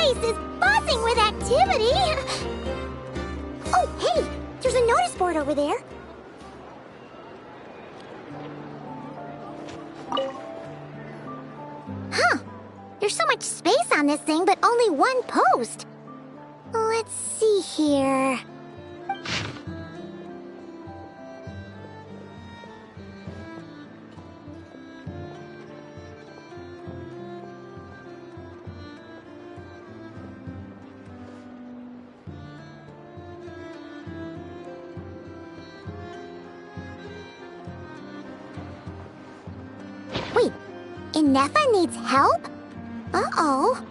Is buzzing with activity! Oh, hey! There's a notice board over there. Huh. There's so much space on this thing, but only one post. Let's see here. Nefa needs help? Uh-oh.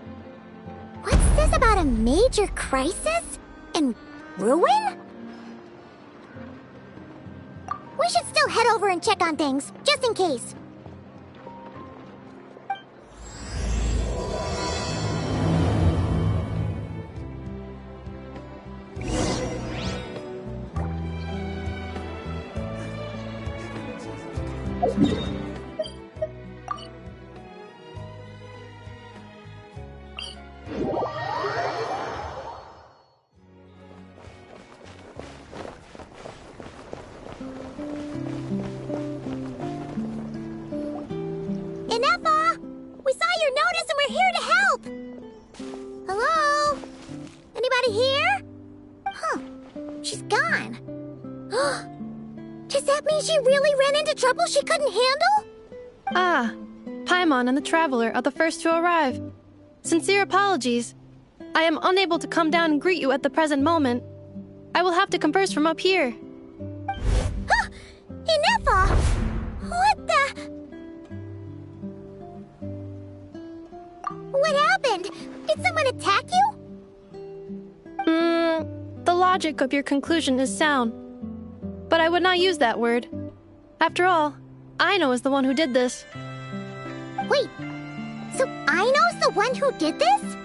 What's this about a major crisis? And ruin? We should still head over and check on things, just in case. Trouble she couldn't handle? Ah, Paimon and the Traveler are the first to arrive. Sincere apologies. I am unable to come down and greet you at the present moment. I will have to converse from up here. Huh! Inefa! What the... What happened? Did someone attack you? The logic of your conclusion is sound. But I would not use that word. After all, Aino is the one who did this. Wait, so Aino's the one who did this?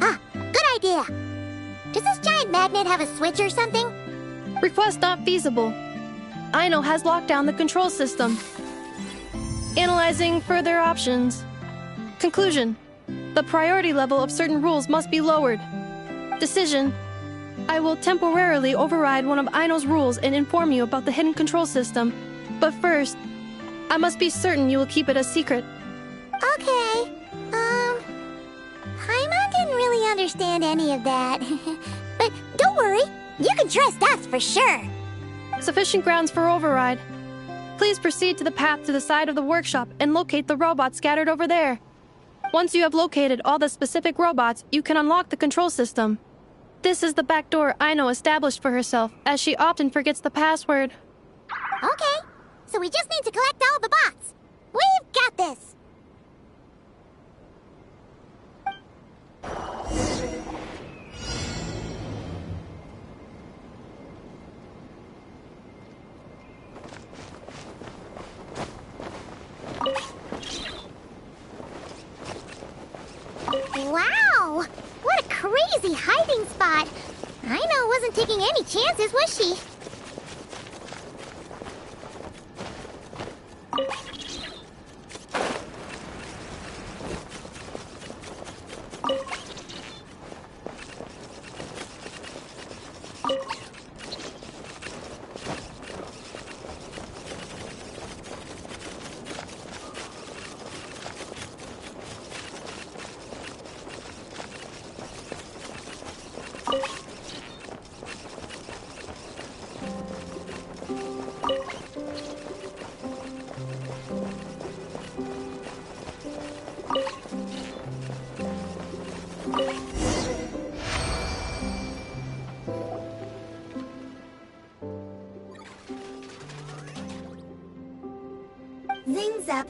Ah, good idea. Does this giant magnet have a switch or something? Request not feasible. Aino has locked down the control system. Analyzing further options. Conclusion. The priority level of certain rules must be lowered. Decision. I will temporarily override one of Aino's rules and inform you about the hidden control system. But first, I must be certain you will keep it a secret. Okay. Paimon didn't really understand any of that. But don't worry, you can trust us for sure. Sufficient grounds for override. Please proceed to the path to the side of the workshop and locate the robots scattered over there. Once you have located all the specific robots, you can unlock the control system. This is the back door Aino established for herself, as she often forgets the password. Okay, so we just need to collect all the bots. We've got this! Wow! What a crazy hiding spot! Aino wasn't taking any chances, was she?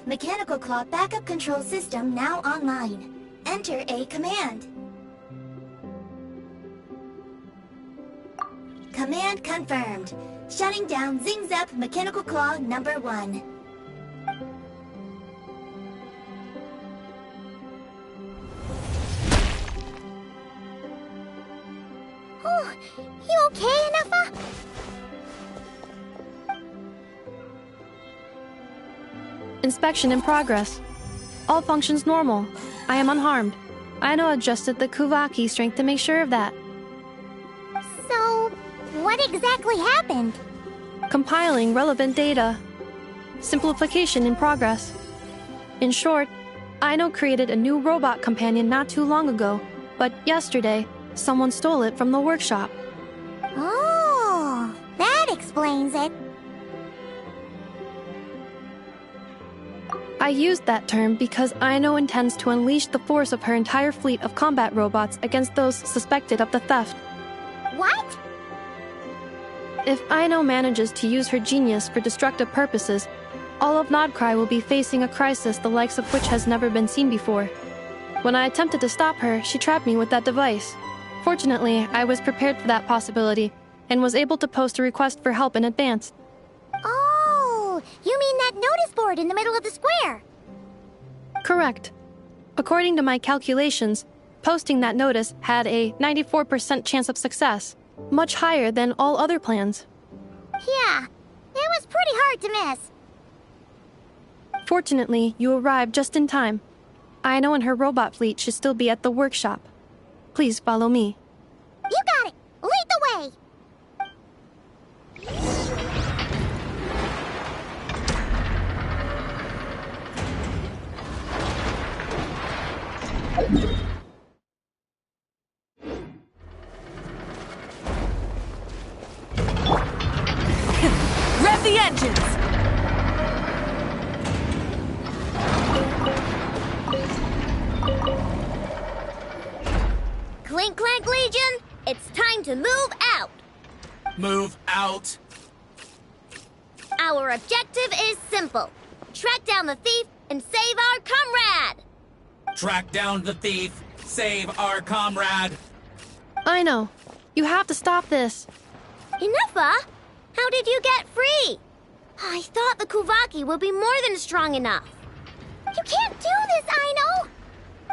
Mechanical Claw backup control system now online. Enter a command. Command confirmed. Shutting down Zing Zap Mechanical Claw number 1. Oh, you okay, Anafa? Inspection in progress. All functions normal. I am unharmed. Aino adjusted the Kuvaki strength to make sure of that. So, what exactly happened? Compiling relevant data. Simplification in progress. In short, Aino created a new robot companion not too long ago, but yesterday, someone stole it from the workshop. Oh, that explains it. I used that term because Aino intends to unleash the force of her entire fleet of combat robots against those suspected of the theft. What? If Aino manages to use her genius for destructive purposes, all of Nodkrai will be facing a crisis the likes of which has never been seen before. When I attempted to stop her, she trapped me with that device. Fortunately, I was prepared for that possibility and was able to post a request for help in advance. Oh, you mean that notice board in the middle of the square? Correct. According to my calculations, posting that notice had a 94% chance of success, much higher than all other plans. Yeah, it was pretty hard to miss. Fortunately, you arrived just in time. Aino and her robot fleet should still be at the workshop. Please follow me. You got it! Lead the way! Rev the engines! Clink, Clank, Legion, it's time to move out! Move out! Our objective is simple. Track down the thief and save our comrade! Track down the thief! Save our comrade! Aino, you have to stop this. Inufa, how did you get free? I thought the Kuvaki would be more than strong enough. You can't do this, Aino!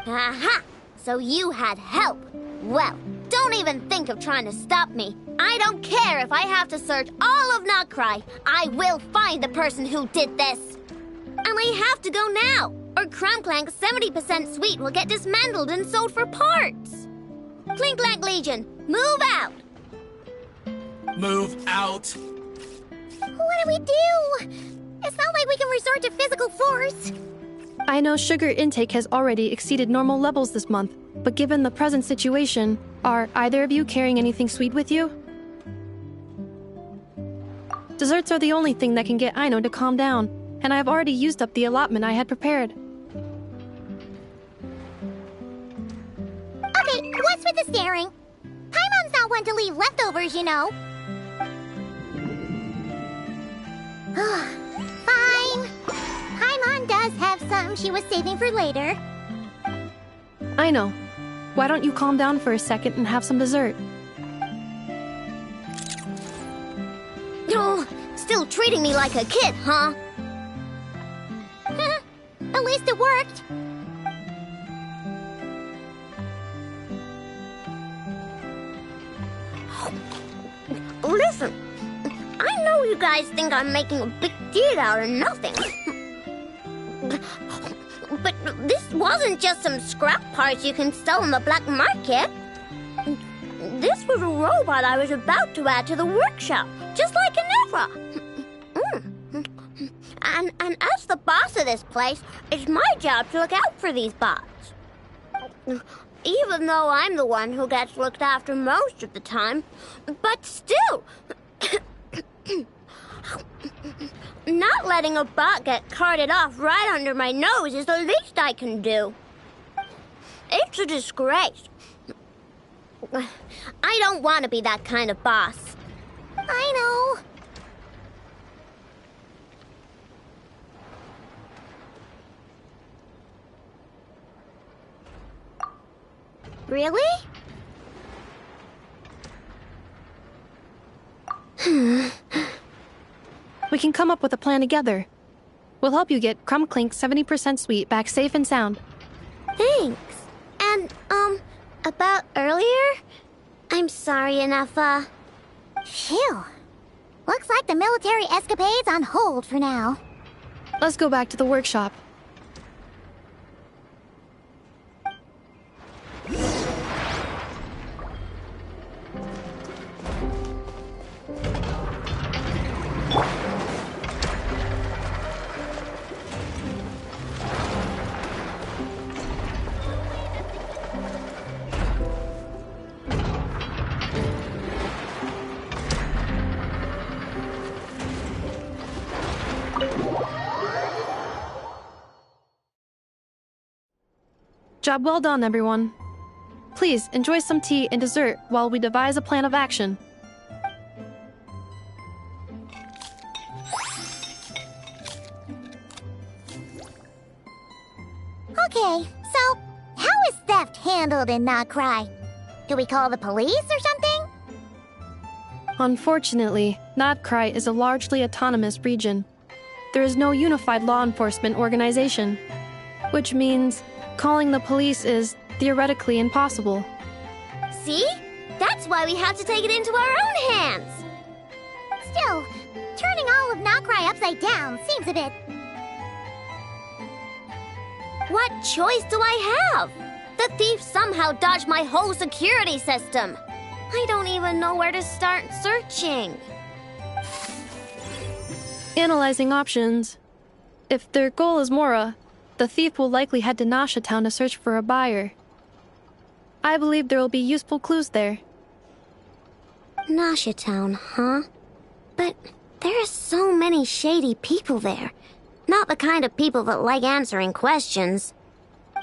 Aha! So you had help. Well, don't even think of trying to stop me. I don't care if I have to search all of Nodkrai. I will find the person who did this. And I have to go now, or Clank's 70% suite will get dismantled and sold for parts. Clink Clank Legion, move out! Move out! What do we do? It's not like we can resort to physical force. Aino's sugar intake has already exceeded normal levels this month, but given the present situation, are either of you carrying anything sweet with you? Desserts are the only thing that can get Aino to calm down, and I have already used up the allotment I had prepared. Okay, what's with the staring? Paimon's not one to leave leftovers, you know. Fine. Paimon does have some she was saving for later. Aino, why don't you calm down for a second and have some dessert? Oh, still treating me like a kid, huh? At least it worked. Listen, I know you guys think I'm making a big deal out of nothing. But this wasn't just some scrap parts you can sell on the black market. This was a robot I was about to add to the workshop, just like Aneva. And as the boss of this place, it's my job to look out for these bots. Even though I'm the one who gets looked after most of the time. But still, not letting a bot get carted off right under my nose is the least I can do. It's a disgrace. I don't want to be that kind of boss. I know. Really? We can come up with a plan together. We'll help you get Clink 70% sweet back safe and sound. Thanks. And, about earlier? I'm sorry, Anafa. Phew. Looks like the military escapade's on hold for now. Let's go back to the workshop. Job well done, everyone. Please enjoy some tea and dessert while we devise a plan of action. Okay, so how is theft handled in nodkrai? Do we call the police or something? Unfortunately, nodkrai is a largely autonomous region. There is no unified law enforcement organization, which means calling the police is theoretically impossible. See? That's why we have to take it into our own hands. Still, turning all of nodkrai upside down seems a bit... What choice do I have? The thief somehow dodged my whole security system. I don't even know where to start searching. Analyzing options. If their goal is Mora, the thief will likely head to Nasha Town to search for a buyer. I believe there will be useful clues there. Nasha Town, huh? But there are so many shady people there. Not the kind of people that like answering questions.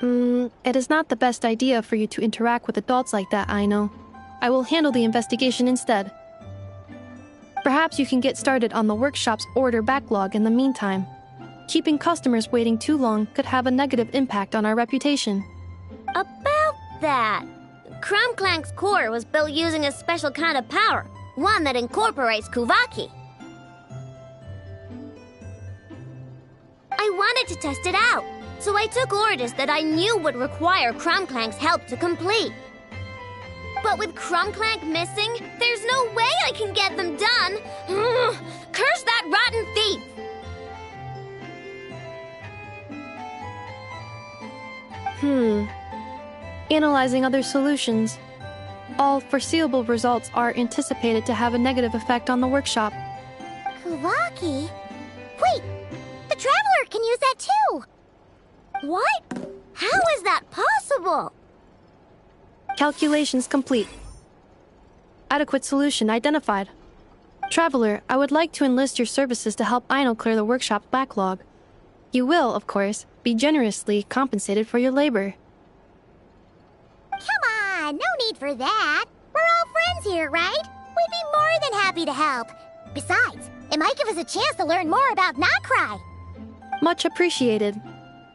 It is not the best idea for you to interact with adults like that, I know. I will handle the investigation instead. Perhaps you can get started on the workshop's order backlog in the meantime. Keeping customers waiting too long could have a negative impact on our reputation. About that, Clank's core was built using a special kind of power, one that incorporates Kuvaki. I wanted to test it out, so I took orders that I knew would require Clank's help to complete. But with Clank missing, there's no way I can get them done. Curse that rotten thief! Analyzing other solutions. All foreseeable results are anticipated to have a negative effect on the workshop. Kuvaki? Wait! The Traveler can use that too! What? How is that possible? Calculations complete. Adequate solution identified. Traveler, I would like to enlist your services to help Aino clear the workshop's backlog. You will, of course, be generously compensated for your labor. Come on, no need for that. We're all friends here, right? We'd be more than happy to help. Besides, it might give us a chance to learn more about nodkrai. Much appreciated.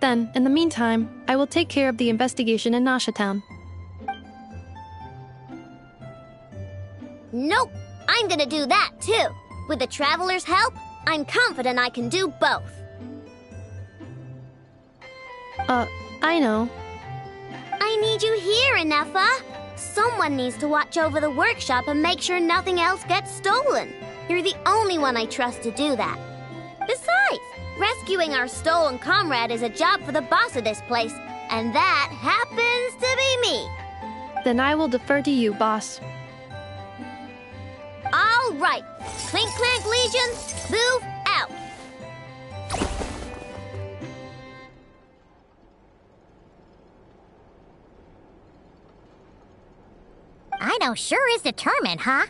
Then, in the meantime, I will take care of the investigation in Nasha Town. Nope, I'm gonna do that too. With the Traveler's help, I'm confident I can do both. I know. I need you here, Inefa. Someone needs to watch over the workshop and make sure nothing else gets stolen. You're the only one I trust to do that. Besides, rescuing our stolen comrade is a job for the boss of this place, and that happens to be me. Then I will defer to you, boss. All right, Clank Legion, move out. Aino sure is determined, huh?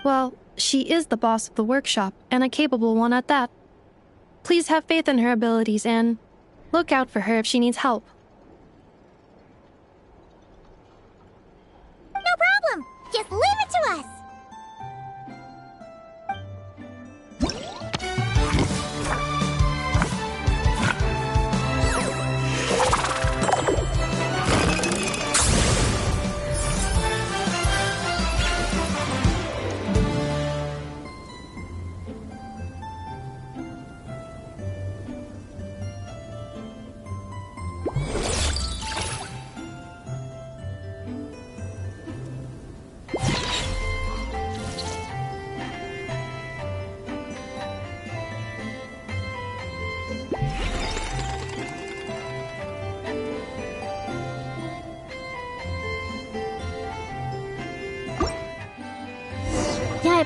Well, she is the boss of the workshop, and a capable one at that. Please have faith in her abilities and look out for her if she needs help. No problem. Just leave it to us.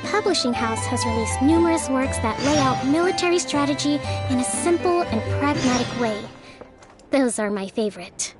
publishing house has released numerous works that lay out military strategy in a simple and pragmatic way. Those are my favorite.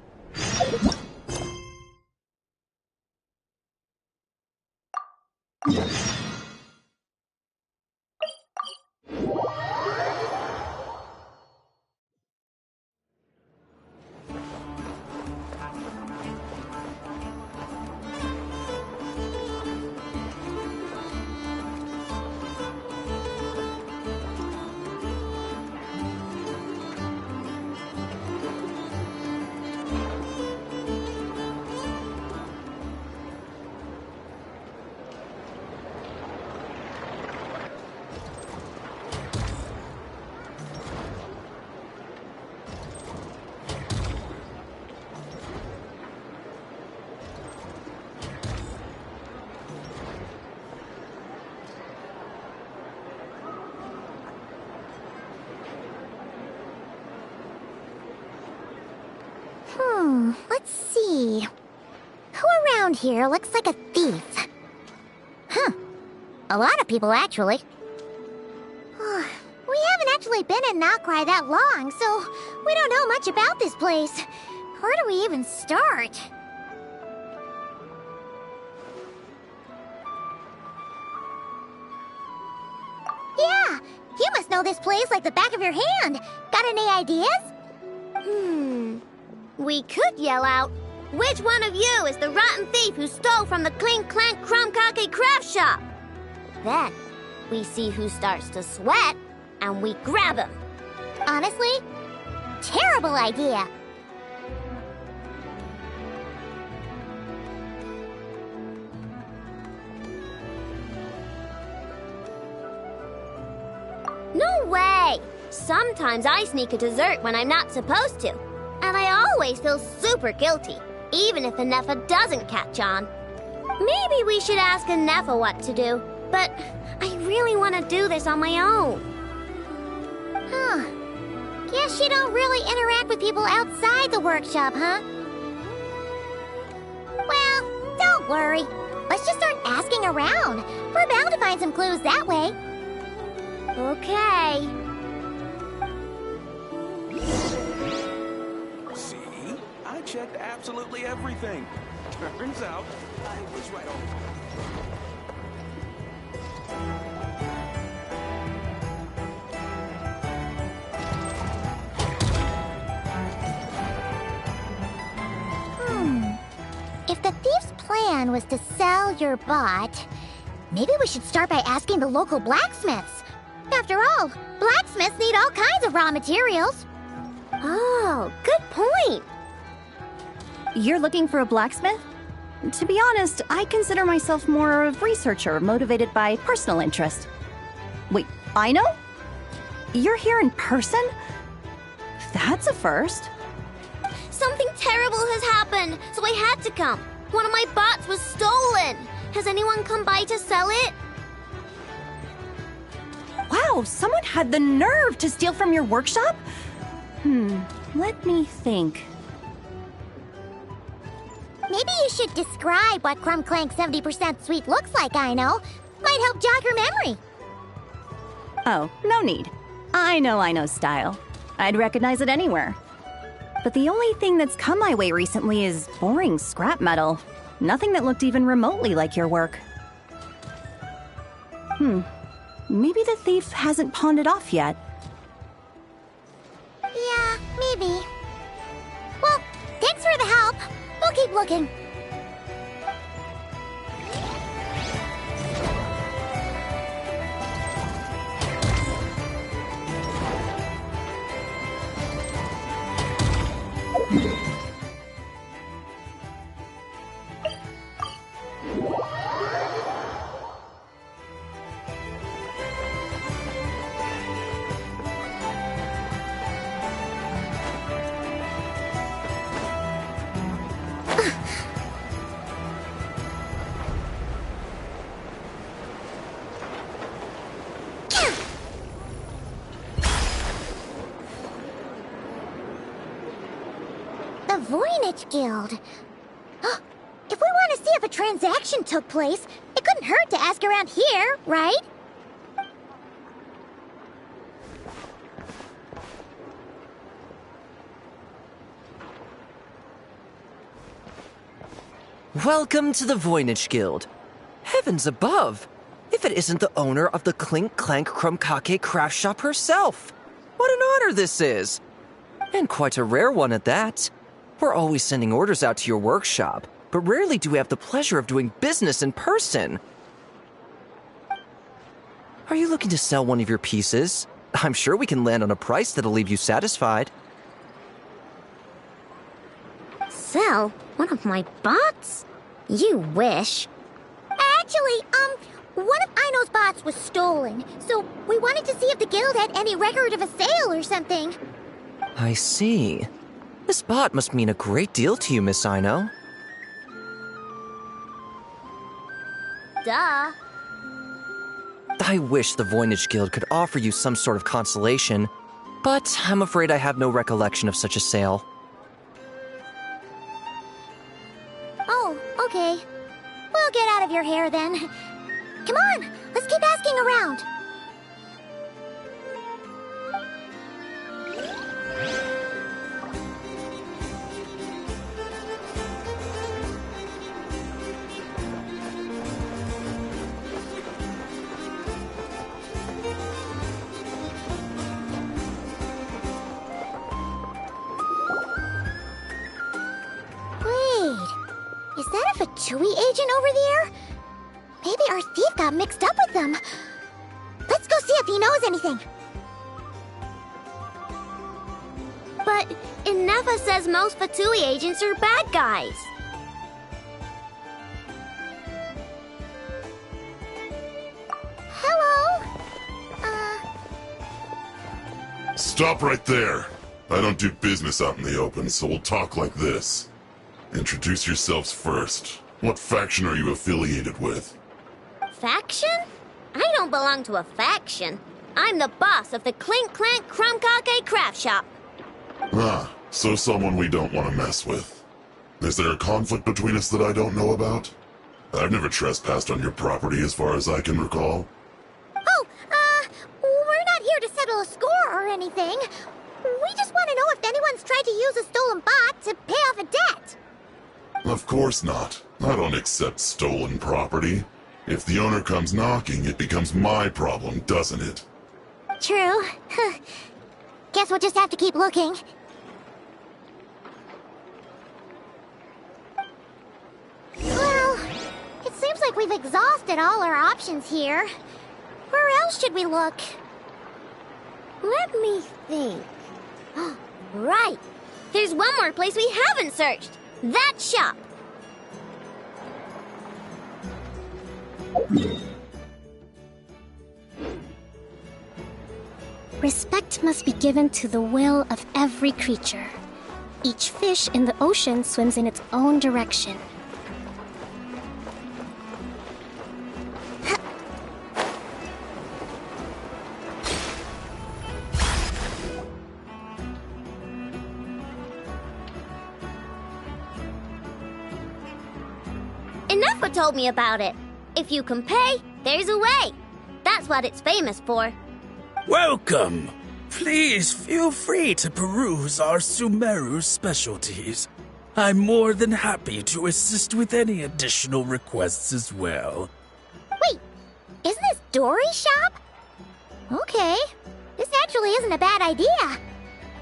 Let's see. Who around here looks like a thief? Huh. A lot of people, actually. We haven't actually been in nodkrai that long, so we don't know much about this place. Where do we even start? Yeah, you must know this place like the back of your hand. Got any ideas? We could yell out, "Which one of you is the rotten thief who stole from the Clink, Clank, Crumkake craft shop?" Then, we see who starts to sweat, and we grab him. Honestly, terrible idea. No way! Sometimes I sneak a dessert when I'm not supposed to. And I always feel super guilty, even if Anefa doesn't catch on. Maybe we should ask Anefa what to do, but I really want to do this on my own. Huh. Guess you don't really interact with people outside the workshop, huh? Well, don't worry. Let's just start asking around. We're bound to find some clues that way. Okay. I checked absolutely everything. Turns out, I was right all If the thief's plan was to sell your bot, maybe we should start by asking the local blacksmiths. After all, blacksmiths need all kinds of raw materials. Oh, good point. You're looking for a blacksmith? To be honest, I consider myself more of a researcher motivated by personal interest. Wait, I know? You're here in person? That's a first. Something terrible has happened, so I had to come. One of my bots was stolen. Has anyone come by to sell it? Wow, someone had the nerve to steal from your workshop? Let me think. Maybe you should describe what Clank 70% sweet looks like, I know. Might help jog your memory. Oh, no need. I know style. I'd recognize it anywhere. But the only thing that's come my way recently is boring scrap metal. Nothing that looked even remotely like your work. Maybe the thief hasn't pawned it off yet. Yeah, maybe. Well, thanks for the help. We'll keep looking. The Voynich Guild. If we want to see if a transaction took place, it couldn't Couldn't hurt to ask around here, right? Welcome to the Voynich Guild. Heavens above! If it isn't the owner of the Clink, Clank, Krumkake craft shop herself! What an honor this is! And quite a rare one at that. We're always sending orders out to your workshop, but rarely do we have the pleasure of doing business in person. Are you looking to sell one of your pieces? I'm sure we can land on a price that'll leave you satisfied. Sell one of my bots? You wish. Actually, one of Aino's bots was stolen, so we wanted to see if the guild had any record of a sale or something. I see. This bot must mean a great deal to you, Miss Aino. Duh. I wish the Voynich Guild could offer you some sort of consolation, but I'm afraid I have no recollection of such a sale. Oh, okay. We'll get out of your hair then. Come on, let's keep asking around. Is that a Fatui agent over there? Maybe our thief got mixed up with them. Let's go see if he knows anything. But Inefa says most Fatui agents are bad guys. Hello? Stop right there. I don't do business out in the open, so we'll talk like this. Introduce yourselves first. What faction are you affiliated with? Faction? I don't belong to a faction. I'm the boss of the Clink Clank Krumkake craft shop. Ah, so someone we don't want to mess with. Is there a conflict between us that I don't know about? I've never trespassed on your property as far as I can recall. Oh, we're not here to settle a score or anything. We just want to know if anyone's tried to use a stolen bot to pay off a debt. Of course not. I don't accept stolen property. If the owner comes knocking, it becomes my problem, doesn't it? True. Guess we'll just have to keep looking. Well, it seems like we've exhausted all our options here. Where else should we look? Let me think. Right. There's one more place we haven't searched. That shop. Respect must be given to the will of every creature. Each fish in the ocean swims in its own direction. Inefa told me about it. If you can pay, there's a way. That's what it's famous for. Welcome! Please feel free to peruse our Sumeru specialties. I'm more than happy to assist with any additional requests as well. Wait, isn't this Dory's shop? Okay, this actually isn't a bad idea.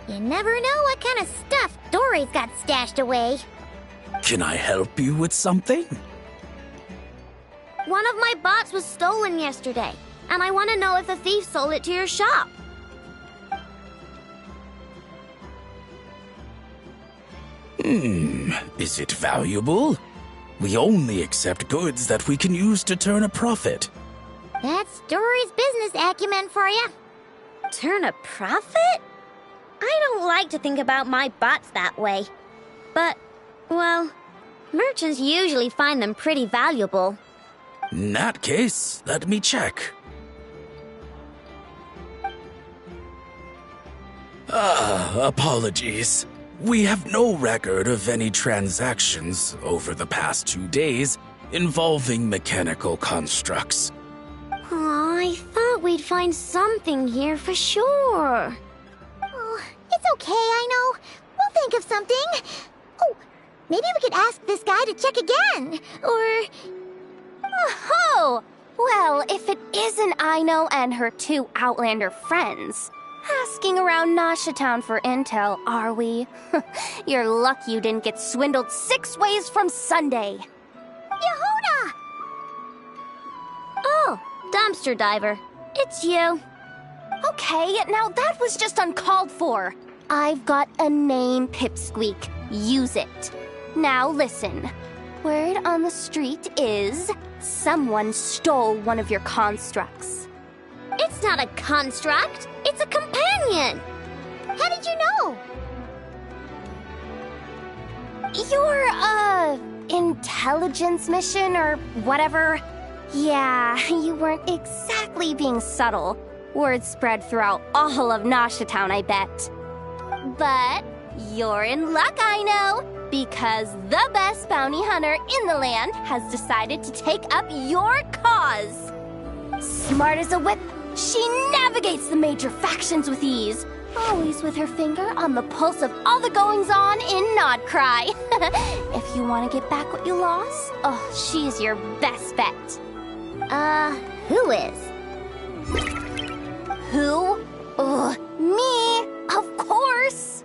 You never know what kind of stuff Dory's got stashed away. Can I help you with something? One of my bots was stolen yesterday, and I want to know if the thief sold it to your shop. Is it valuable? We only accept goods that we can use to turn a profit. That's Dory's business acumen for you. Turn a profit? I don't like to think about my bots that way. But, well, merchants usually find them pretty valuable. In that case, let me check. Apologies. We have no record of any transactions over the past 2 days, involving mechanical constructs. Aw, I thought we'd find something here for sure. Oh, it's okay, I know. We'll think of something. Oh, maybe we could ask this guy to check again. Or... Oh! Well, if it isn't Aino and her two Outlander friends, asking around Nasha Town for intel, are we? You're lucky you didn't get swindled 6 ways from Sunday. Yehuda! Oh, dumpster diver. It's you. Okay, now that was just uncalled for. I've got a name, Pipsqueak. Use it. Now listen. Word on the street is someone stole one of your constructs. It's not a construct. It's a companion. How did you know? Your, intelligence mission or whatever? Yeah, you weren't exactly being subtle. Word spread throughout all of Nasha Town, I bet. But you're in luck, I know, because the best bounty hunter in the land has decided to take up your cause. Smart as a whip, she navigates the major factions with ease, always with her finger on the pulse of all the goings-on in nodkrai. If you want to get back what you lost, oh, she's your best bet. Who is? Who? Me, of course.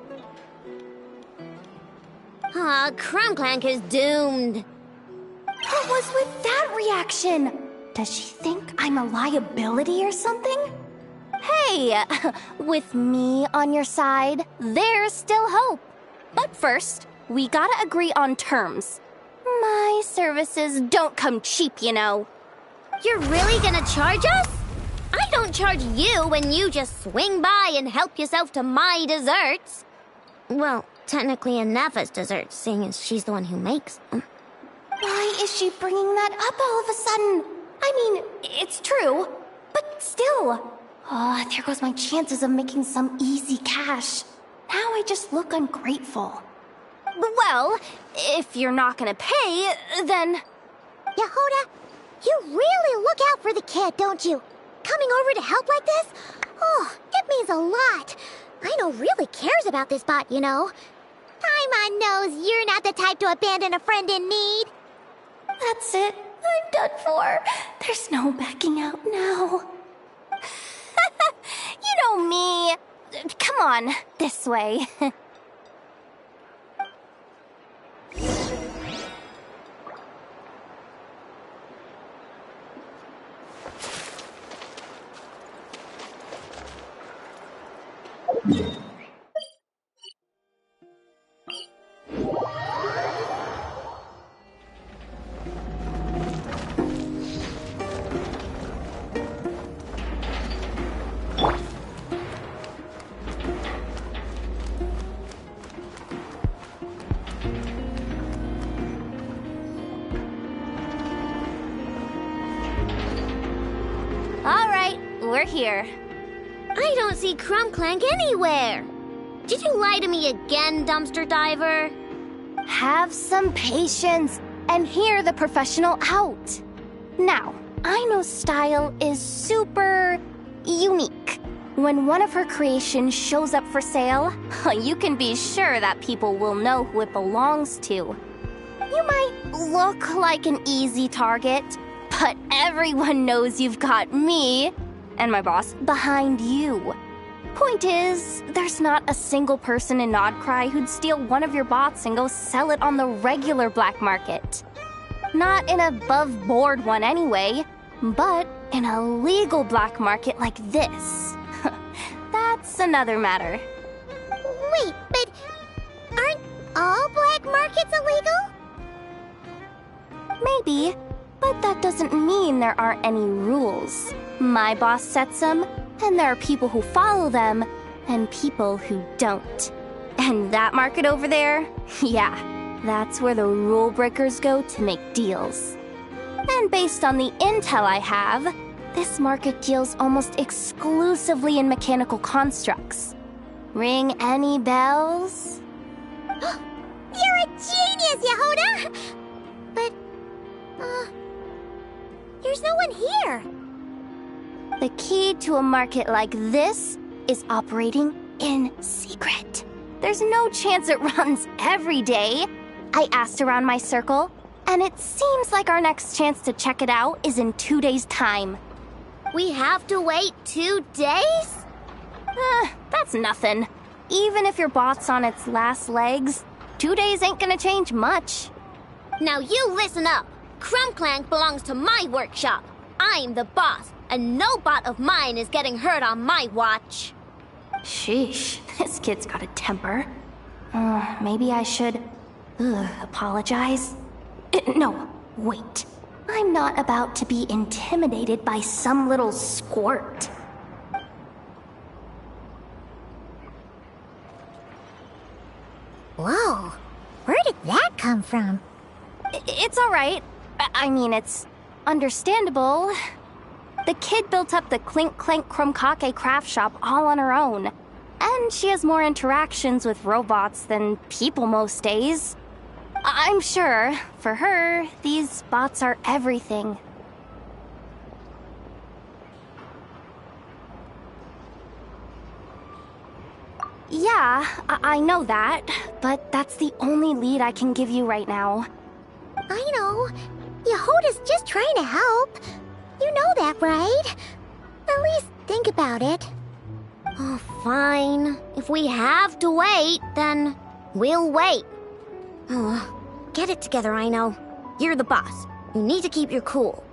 Clank is doomed. What was with that reaction? Does she think I'm a liability or something? Hey, with me on your side, there's still hope. But first, we gotta agree on terms. My services don't come cheap, you know. You're really gonna charge us? I don't charge you when you just swing by and help yourself to my desserts. Well, technically Anefa's desserts, seeing as she's the one who makes them. Why is she bringing that up all of a sudden? I mean, it's true, but still. Oh, there goes my chances of making some easy cash. Now I just look ungrateful. Well, if you're not gonna pay, then... Yehuda, you really look out for the kid, don't you? Coming over to help like this? Oh, it means a lot. Aino really cares about this bot, you know. Paimon knows you're not the type to abandon a friend in need. That's it. I'm done for. There's no backing out now. You know me. Come on, this way. All right, we're here. I don't see Clank anywhere. Did you lie to me again, dumpster diver? Have some patience and hear the professional out. Now, Aino's style is super unique. When one of her creations shows up for sale, you can be sure that people will know who it belongs to. You might look like an easy target, but everyone knows you've got me and my boss behind you. Point is, there's not a single person in nodkrai who'd steal one of your bots and go sell it on the regular black market. Not an above-board one anyway, but in a legal black market like this. That's another matter. Wait, but aren't all black markets illegal? Maybe, but that doesn't mean there aren't any rules. My boss sets them, and there are people who follow them, and people who don't. And that market over there, yeah, that's where the rule breakers go to make deals. And based on the intel I have, this market deals almost exclusively in mechanical constructs. Ring any bells? You're a genius, Yehuda! But, doing here? The key to a market like this is operating in secret. There's no chance it runs every day. I asked around my circle, and it seems like our next chance to check it out is in 2 days' time. We have to wait 2 days? That's nothing. Even if your bot's on its last legs, 2 days ain't gonna change much. Now you listen up. Clank belongs to my workshop. I'm the boss, and no bot of mine is getting hurt on my watch. Sheesh, this kid's got a temper. Maybe I should apologize? No, wait. I'm not about to be intimidated by some little squirt. Whoa, where did that come from? It's all right. I mean, it's understandable. The kid built up the Clink Chromkake craft shop all on her own. And she has more interactions with robots than people most days. I'm sure, for her, these bots are everything. Yeah, I know that, but that's the only lead I can give you right now. I know. Yehoda's just trying to help. You know that, right? At least think about it. Oh, fine. If we have to wait, then we'll wait. Get it together, Aino. You're the boss. You need to keep your cool.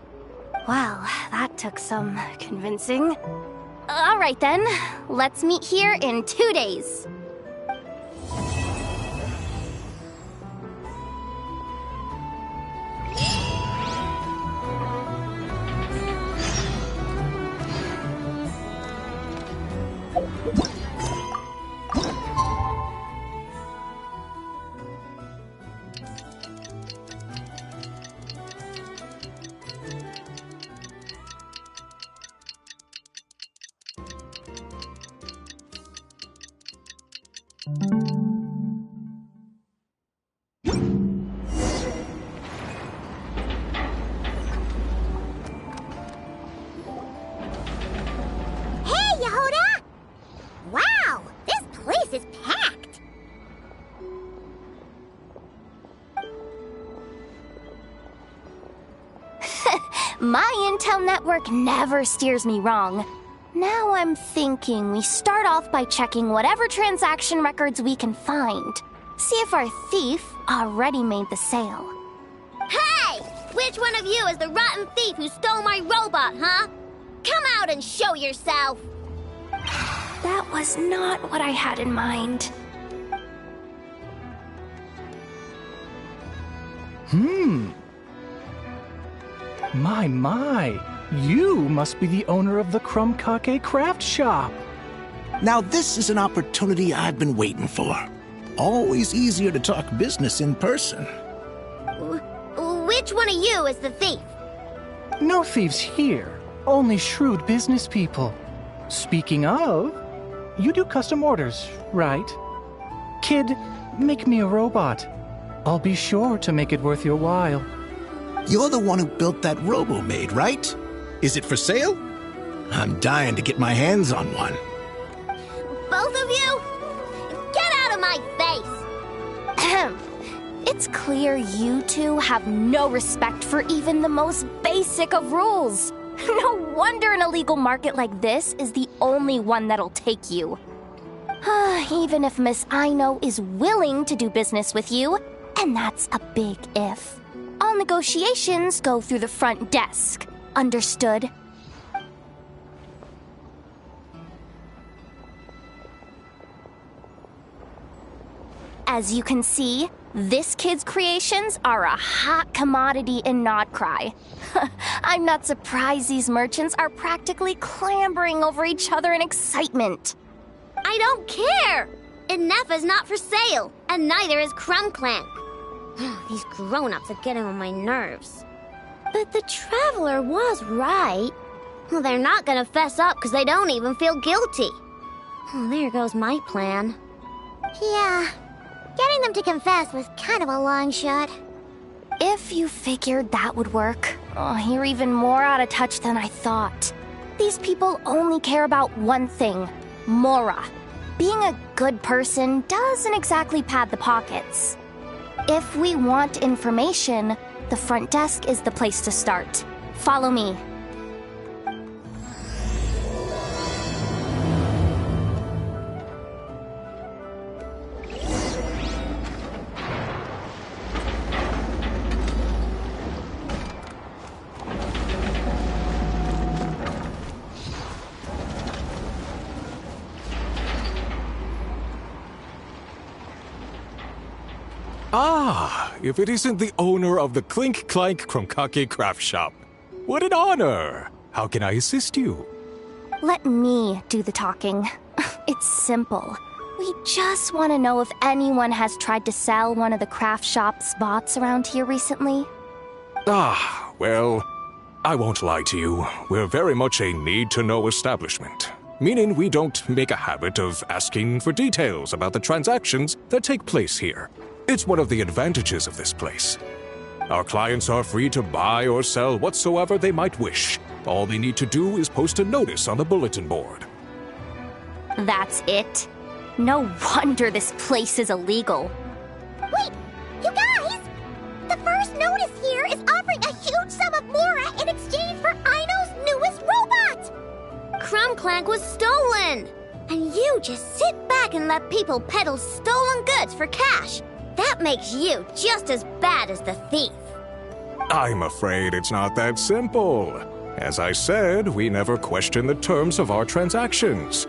Well, that took some convincing. All right then, let's meet here in 2 days. Hey, Yehoda! Wow, this place is packed. My intel network never steers me wrong. Now I'm thinking we start off by checking whatever transaction records we can find. See if our thief already made the sale. Hey! Which one of you is the rotten thief who stole my robot, huh? Come out and show yourself! That was not what I had in mind. My, you must be the owner of the Chromkake craft shop. Now this is an opportunity I've been waiting for. Always easier to talk business in person. Which one of you is the thief? No thieves here, only shrewd business people. Speaking of, you do custom orders, right? Kid, make me a robot. I'll be sure to make it worth your while. You're the one who built that robo-maid, right? Is it for sale? I'm dying to get my hands on one. Both of you? Get out of my face! It's clear you two have no respect for even the most basic of rules. No wonder an illegal market like this is the only one that'll take you. Even if Miss Aino is willing to do business with you, and that's a big if. All negotiations go through the front desk. Understood? As you can see, this kid's creations are a hot commodity in nodkrai. I'm not surprised these merchants are practically clambering over each other in excitement. I don't care! Inefa's not for sale, and neither is Clank. These grown-ups are getting on my nerves. But the traveler was right. Well, they're not gonna fess up because they don't even feel guilty. Oh, there goes my plan. Yeah, getting them to confess was kind of a long shot. If you figured that would work, Oh, you're even more out of touch than I thought. These people only care about one thing, Mora. Being a good person doesn't exactly pad the pockets. If we want information, the front desk is the place to start. Follow me. Ah, if it isn't the owner of the Clink Clank Kromkake craft shop. What an honor! How can I assist you? Let me do the talking. It's simple. We just want to know if anyone has tried to sell one of the craft shop's bots around here recently. Ah, well, I won't lie to you. We're very much a need-to-know establishment. Meaning we don't make a habit of asking for details about the transactions that take place here. It's one of the advantages of this place. Our clients are free to buy or sell whatsoever they might wish. All they need to do is post a notice on the bulletin board. That's it? No wonder this place is illegal. Wait, you guys! The first notice here is offering a huge sum of Mora in exchange for Aino's newest robot! Clank was stolen! And you just sit back and let people peddle stolen goods for cash. That makes you just as bad as the thief. I'm afraid it's not that simple. As I said, we never question the terms of our transactions.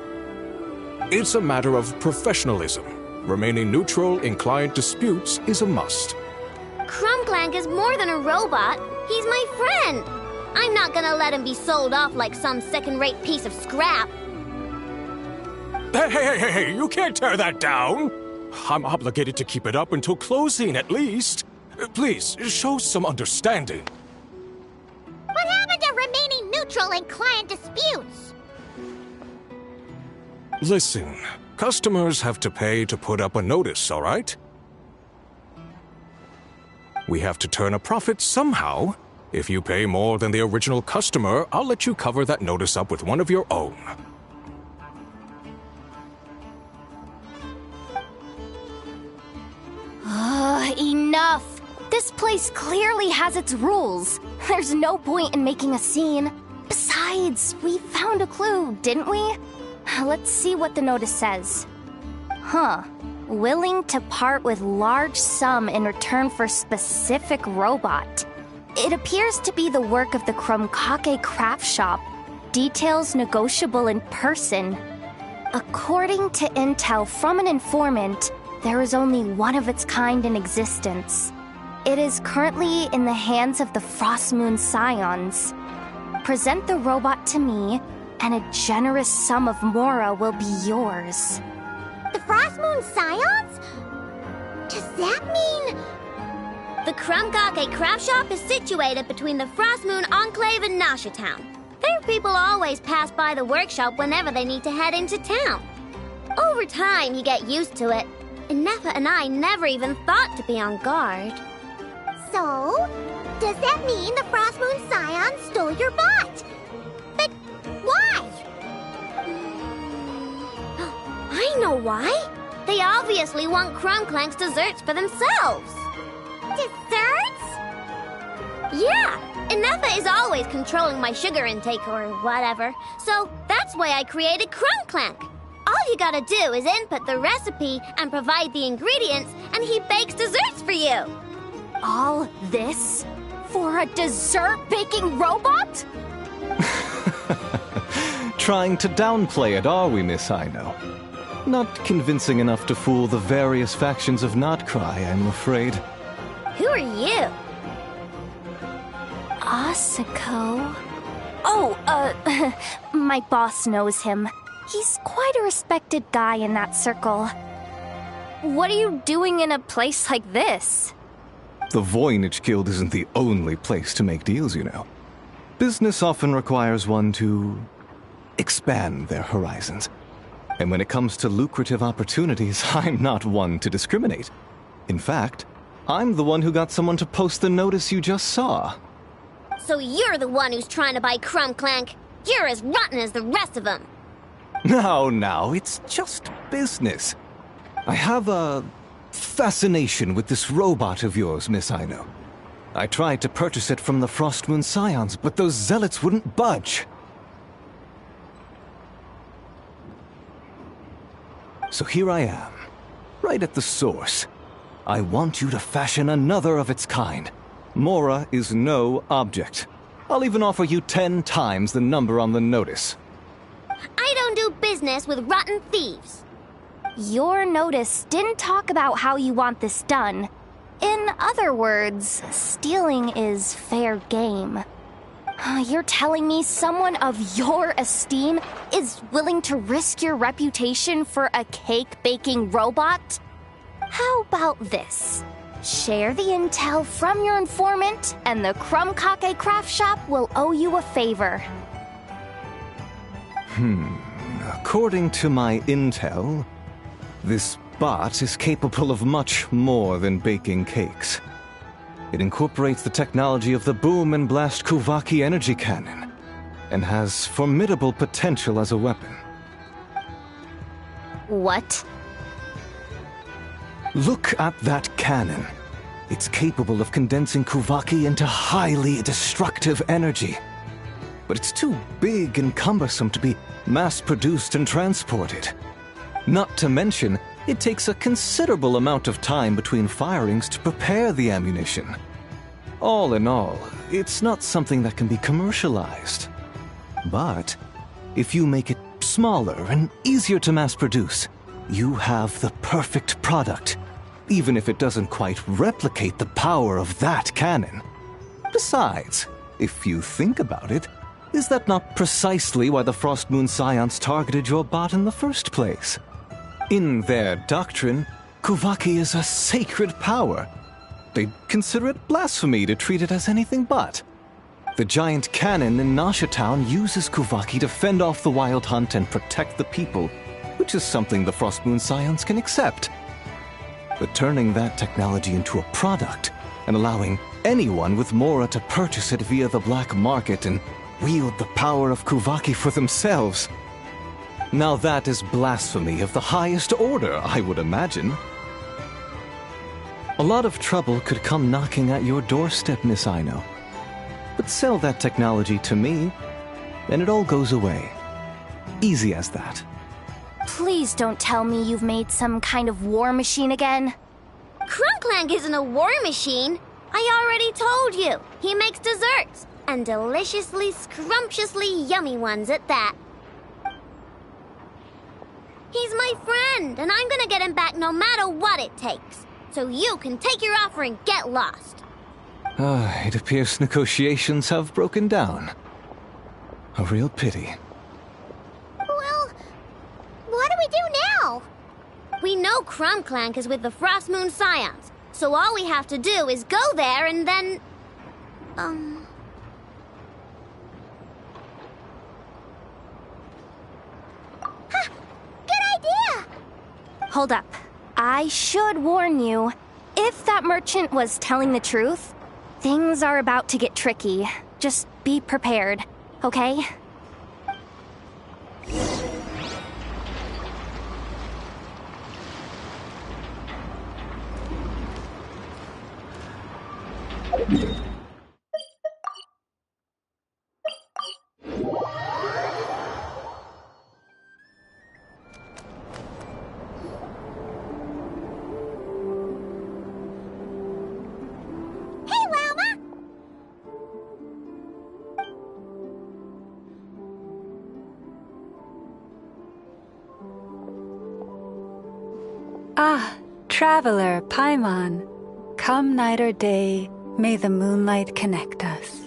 It's a matter of professionalism. Remaining neutral in client disputes is a must. Clank is more than a robot. He's my friend. I'm not gonna let him be sold off like some second-rate piece of scrap. Hey, you can't tear that down! I'm obligated to keep it up until closing, at least. Please, show some understanding. What happened to remaining neutral in client disputes? Listen, customers have to pay to put up a notice, all right? We have to turn a profit somehow. If you pay more than the original customer, I'll let you cover that notice up with one of your own. Enough! This place clearly has its rules. There's no point in making a scene. Besides, we found a clue, didn't we? Let's see what the notice says. Huh. Willing to part with large sum in return for specific robot. It appears to be the work of the Kromkake craft shop. Details negotiable in person. According to intel from an informant, there is only one of its kind in existence. It is currently in the hands of the Frostmoon Scions. Present the robot to me, and a generous sum of Mora will be yours. The Frostmoon Scions? Does that mean... The Kromkake craft shop is situated between the Frostmoon Enclave and Nasha Town. Their people always pass by the workshop whenever they need to head into town. Over time, you get used to it. And Nefa and I never even thought to be on guard. So, does that mean the Frostmoon Scion stole your bot? But why? I know why. They obviously want Clank's desserts for themselves. Desserts? Yeah, and Nefa is always controlling my sugar intake or whatever. So that's why I created Clank. All you gotta do is input the recipe and provide the ingredients, and he bakes desserts for you. All this for a dessert baking robot? Trying to downplay it, are we, Miss Aino? Not convincing enough to fool the various factions of nodkrai, I'm afraid. Who are you? Asako? Oh, my boss knows him. He's quite a respected guy in that circle. What are you doing in a place like this? The Voynich Guild isn't the only place to make deals, you know. Business often requires one to expand their horizons. And when it comes to lucrative opportunities, I'm not one to discriminate. In fact, I'm the one who got someone to post the notice you just saw. So you're the one who's trying to buy Clank. You're as rotten as the rest of them. Now, it's just business. I have a fascination with this robot of yours, Miss Aino. I tried to purchase it from the Frostmoon Scions, but those zealots wouldn't budge. So here I am, right at the source. I want you to fashion another of its kind. Mora is no object. I'll even offer you 10 times the number on the notice. I don't do business with rotten thieves. Your notice didn't talk about how you want this done. In other words, stealing is fair game. You're telling me someone of your esteem is willing to risk your reputation for a cake-baking robot? How about this? Share the intel from your informant, and the Krumkake craft shop will owe you a favor. According to my intel, this bot is capable of much more than baking cakes. It incorporates the technology of the Boom and Blast Kuvaki energy cannon, and has formidable potential as a weapon. What? Look at that cannon. It's capable of condensing Kuvaki into highly destructive energy. But it's too big and cumbersome to be mass-produced and transported. Not to mention, it takes a considerable amount of time between firings to prepare the ammunition. All in all, it's not something that can be commercialized. But if you make it smaller and easier to mass-produce, you have the perfect product, even if it doesn't quite replicate the power of that cannon. Besides, if you think about it, is that not precisely why the Frostmoon Scions targeted your bot in the first place? In their doctrine, Kuvaki is a sacred power. They'd consider it blasphemy to treat it as anything but. The giant cannon in Nasha Town uses Kuvaki to fend off the wild hunt and protect the people, which is something the Frostmoon Scions can accept. But turning that technology into a product and allowing anyone with Mora to purchase it via the black market and wield the power of Kuvaki for themselves. Now that is blasphemy of the highest order, I would imagine. A lot of trouble could come knocking at your doorstep, Miss Aino. But sell that technology to me, and it all goes away. Easy as that. Please don't tell me you've made some kind of war machine again. Clank isn't a war machine. I already told you. He makes desserts, and deliciously, scrumptiously yummy ones at that. He's my friend, and I'm gonna get him back no matter what it takes. So you can take your offer and get lost. It appears negotiations have broken down. A real pity. Well, what do we do now? We know Clank is with the Frostmoon Scions, so all we have to do is go there and then... Good idea! Hold up. I should warn you, if that merchant was telling the truth, things are about to get tricky. Just be prepared, okay? Ah, traveler, Paimon. Come night or day, may the moonlight connect us.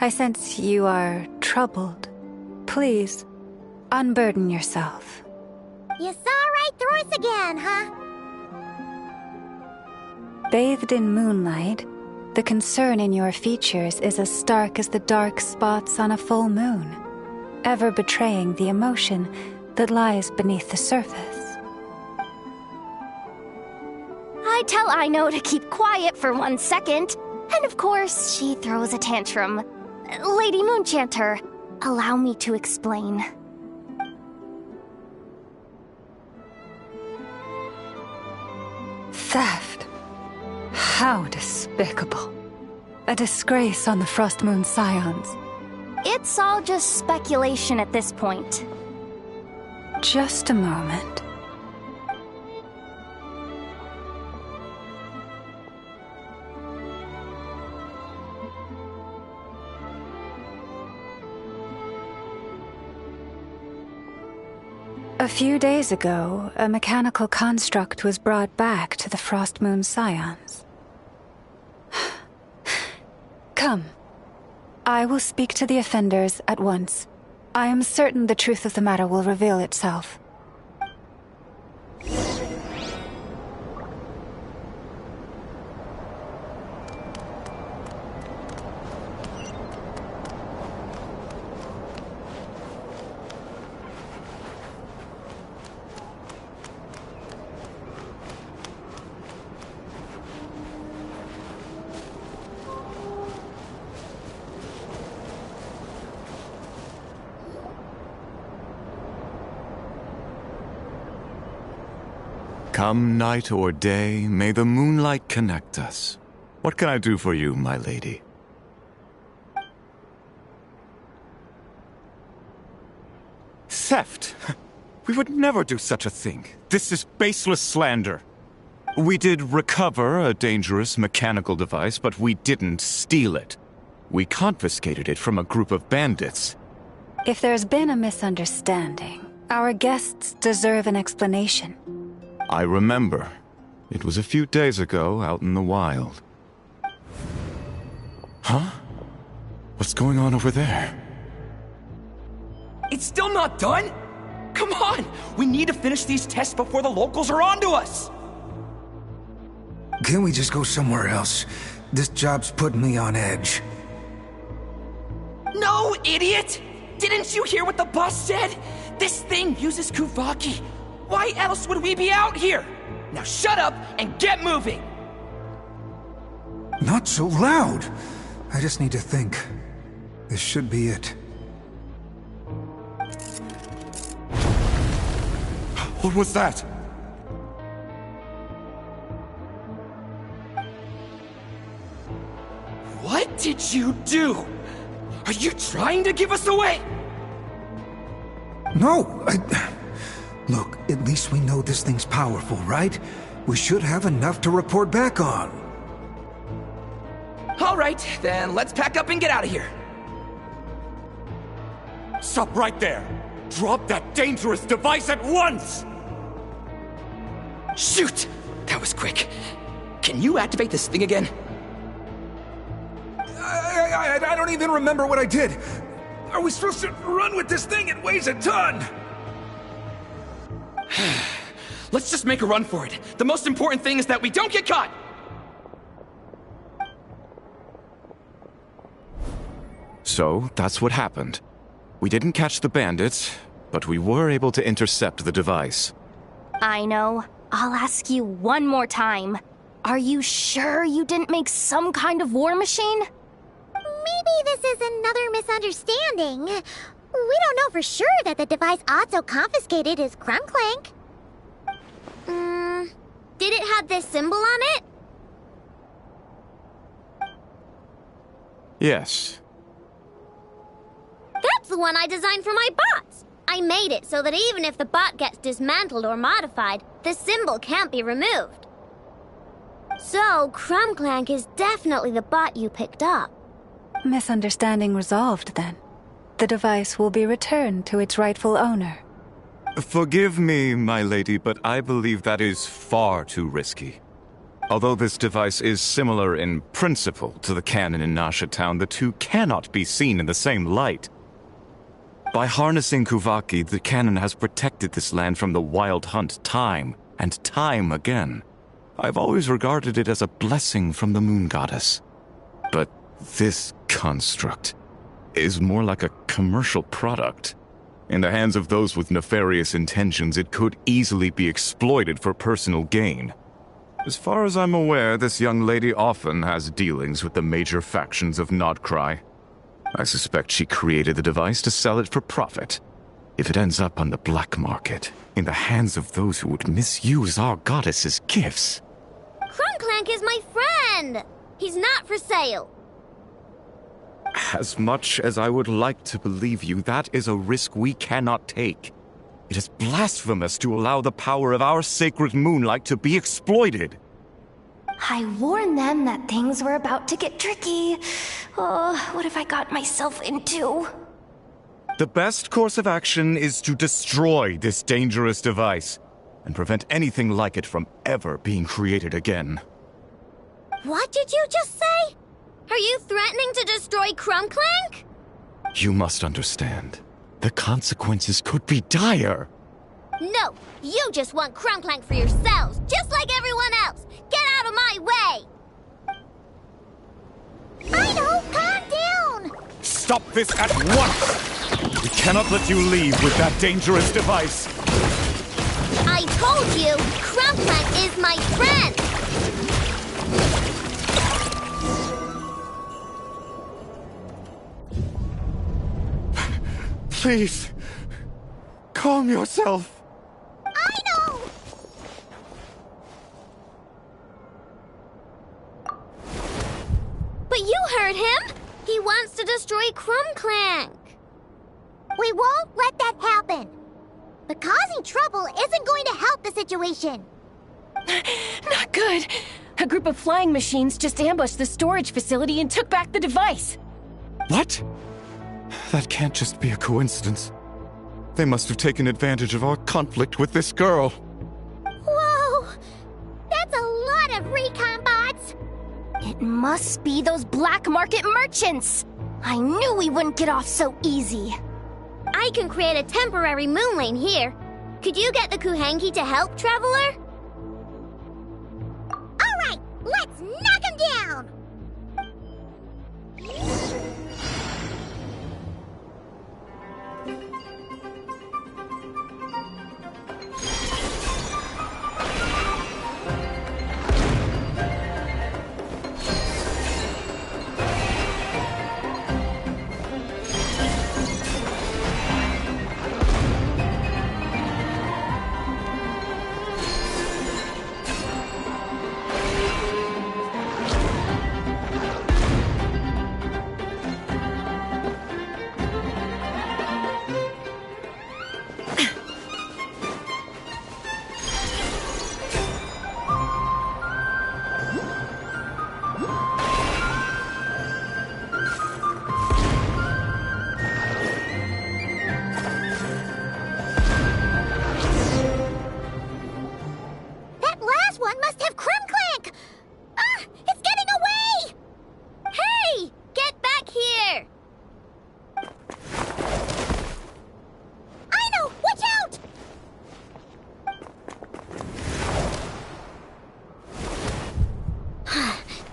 I sense you are troubled. Please, unburden yourself. You saw right through us again, huh? Bathed in moonlight, the concern in your features is as stark as the dark spots on a full moon, ever betraying the emotion that lies beneath the surface. I tell Aino to keep quiet for 1 second. And of course, she throws a tantrum. Lady Moonchanter, allow me to explain. Theft? How despicable. A disgrace on the Frost Moon Scions. It's all just speculation at this point. Just a moment. A few days ago, a mechanical construct was brought back to the Frost Moon Scions. Come. I will speak to the offenders at once. I am certain the truth of the matter will reveal itself. Come night or day, may the moonlight connect us. What can I do for you, my lady? Theft? We would never do such a thing. This is baseless slander. We did recover a dangerous mechanical device, but we didn't steal it. We confiscated it from a group of bandits. If there's been a misunderstanding, our guests deserve an explanation. I remember. It was a few days ago out in the wild. Huh? What's going on over there? It's still not done? Come on! We need to finish these tests before the locals are onto us! Can't we just go somewhere else? This job's putting me on edge. No, idiot! Didn't you hear what the boss said? This thing uses Kuvaki. Why else would we be out here? Now shut up and get moving! Not so loud! I just need to think. This should be it. What was that? What did you do? Are you trying to give us away? No, Look, at least we know this thing's powerful, right? We should have enough to report back on. All right, then let's pack up and get out of here. Stop right there! Drop that dangerous device at once! Shoot! That was quick. Can you activate this thing again? I don't even remember what I did. Are we supposed to run with this thing? It weighs a ton! Let's just make a run for it. The most important thing is that we don't get caught! So, that's what happened. We didn't catch the bandits, but we were able to intercept the device. I know. I'll ask you one more time. Are you sure you didn't make some kind of war machine? Maybe this is another misunderstanding. We don't know for sure that the device Otto confiscated is Clank. Did it have this symbol on it? Yes. That's the one I designed for my bots. I made it so that even if the bot gets dismantled or modified, the symbol can't be removed. So, Clank is definitely the bot you picked up. Misunderstanding resolved, then. The device will be returned to its rightful owner. Forgive me, my lady, but I believe that is far too risky. Although this device is similar in principle to the cannon in Nasha Town, the two cannot be seen in the same light. By harnessing Kuvaki, the cannon has protected this land from the wild hunt time and time again. I've always regarded it as a blessing from the moon goddess. But this construct is more like a commercial product. In the hands of those with nefarious intentions, it could easily be exploited for personal gain. As far as I'm aware, this young lady often has dealings with the major factions of Nodkrai. I suspect she created the device to sell it for profit. If it ends up on the black market, in the hands of those who would misuse our goddess's gifts... Clank is my friend! He's not for sale. As much as I would like to believe you, that is a risk we cannot take. It is blasphemous to allow the power of our sacred moonlight to be exploited. I warned them that things were about to get tricky. Oh, what have I got myself into? The best course of action is to destroy this dangerous device and prevent anything like it from ever being created again. What did you just say? Are you threatening to destroy Clank? You must understand. The consequences could be dire. No, you just want Clank for yourselves, just like everyone else. Get out of my way! I know, calm down! Stop this at once! We cannot let you leave with that dangerous device. I told you, Clank is my friend! Please, calm yourself. I know! But you heard him! He wants to destroy Clank. We won't let that happen. But causing trouble isn't going to help the situation. Not good. A group of flying machines just ambushed the storage facility and took back the device. What? That can't just be a coincidence. They must have taken advantage of our conflict with this girl. Whoa! That's a lot of recon bots! It must be those black market merchants! I knew we wouldn't get off so easy. I can create a temporary moon lane here. Could you get the Kuhangi to help, Traveler? Alright, let's knock him down!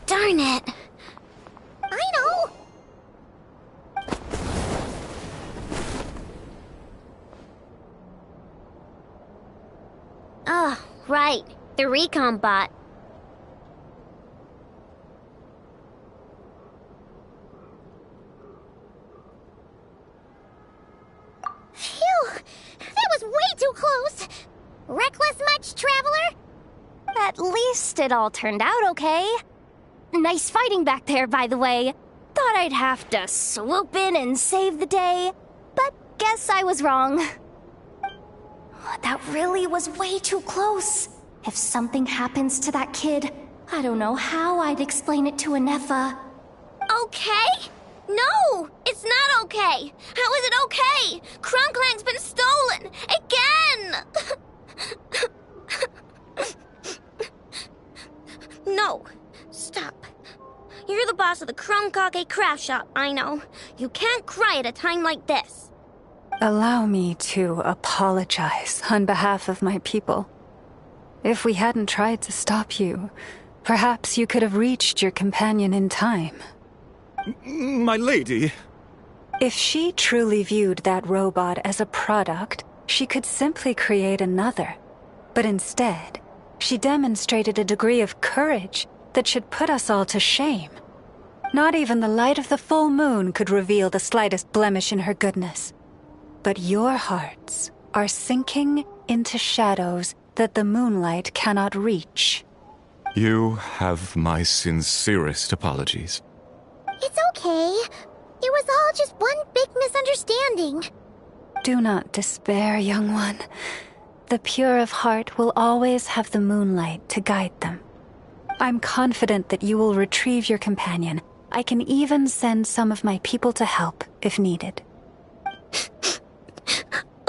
Darn it. I know. Oh, right. The recon bot. Phew! That was way too close! Reckless much, Traveler? At least it all turned out okay. Nice fighting back there, by the way. Thought I'd have to swoop in and save the day, but guess I was wrong. That really was way too close. If something happens to that kid, I don't know how I'd explain it to Anefa. Okay? No! It's not okay! How is it okay? Clank's been stolen! Again! No. Stop. You're the boss of the Chromkake craft shop, I know. You can't cry at a time like this. Allow me to apologize on behalf of my people. If we hadn't tried to stop you, perhaps you could have reached your companion in time. My lady. If she truly viewed that robot as a product, she could simply create another. But instead, She demonstrated a degree of courage that should put us all to shame. Not even the light of the full moon could reveal the slightest blemish in her goodness. But your hearts are sinking into shadows that the moonlight cannot reach. You have my sincerest apologies. It's okay. It was all just one big misunderstanding. Do not despair, young one. The pure of heart will always have the moonlight to guide them. I'm confident that you will retrieve your companion. I can even send some of my people to help if needed.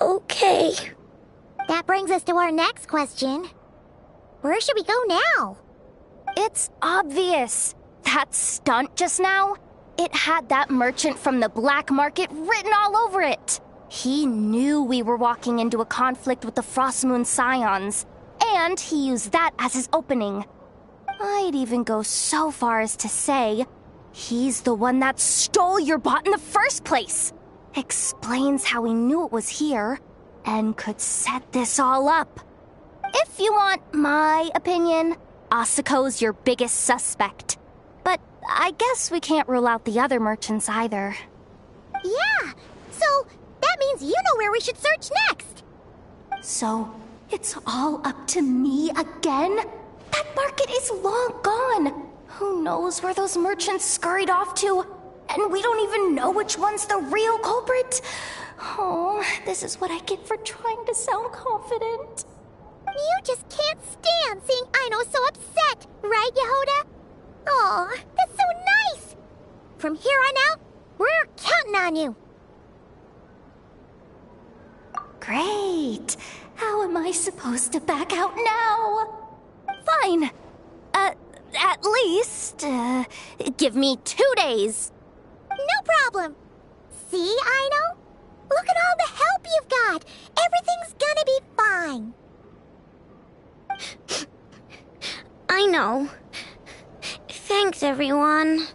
Okay. That brings us to our next question. Where should we go now? It's obvious. That stunt just now, it had that merchant from the black market written all over it. He knew we were walking into a conflict with the Frostmoon Scions, and he used that as his opening. I'd even go so far as to say, he's the one that stole your bot in the first place. Explains how he knew it was here, and could set this all up. If you want my opinion, Asuko's your biggest suspect. But I guess we can't rule out the other merchants either. Yeah, so that means you know where we should search next. So, it's all up to me again? That market is long gone. Who knows where those merchants scurried off to? And we don't even know which one's the real culprit. Oh, this is what I get for trying to sound confident. You just can't stand seeing Aino so upset, right, Yehoda? Aw, that's so nice! From here on out, we're counting on you. Great. How am I supposed to back out now? Fine. At least, give me 2 days. No problem. See, Aino? Look at all the help you've got. Everything's gonna be fine. I know. Thanks, everyone.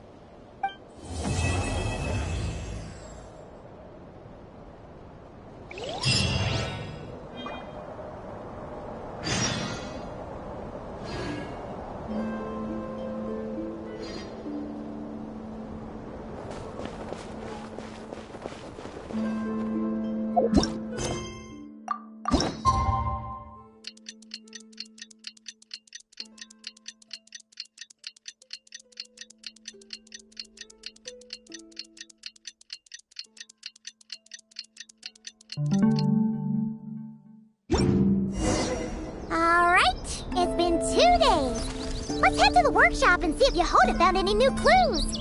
Alright, it's been 2 days. Let's head to the workshop and see if Yehoda found any new clues.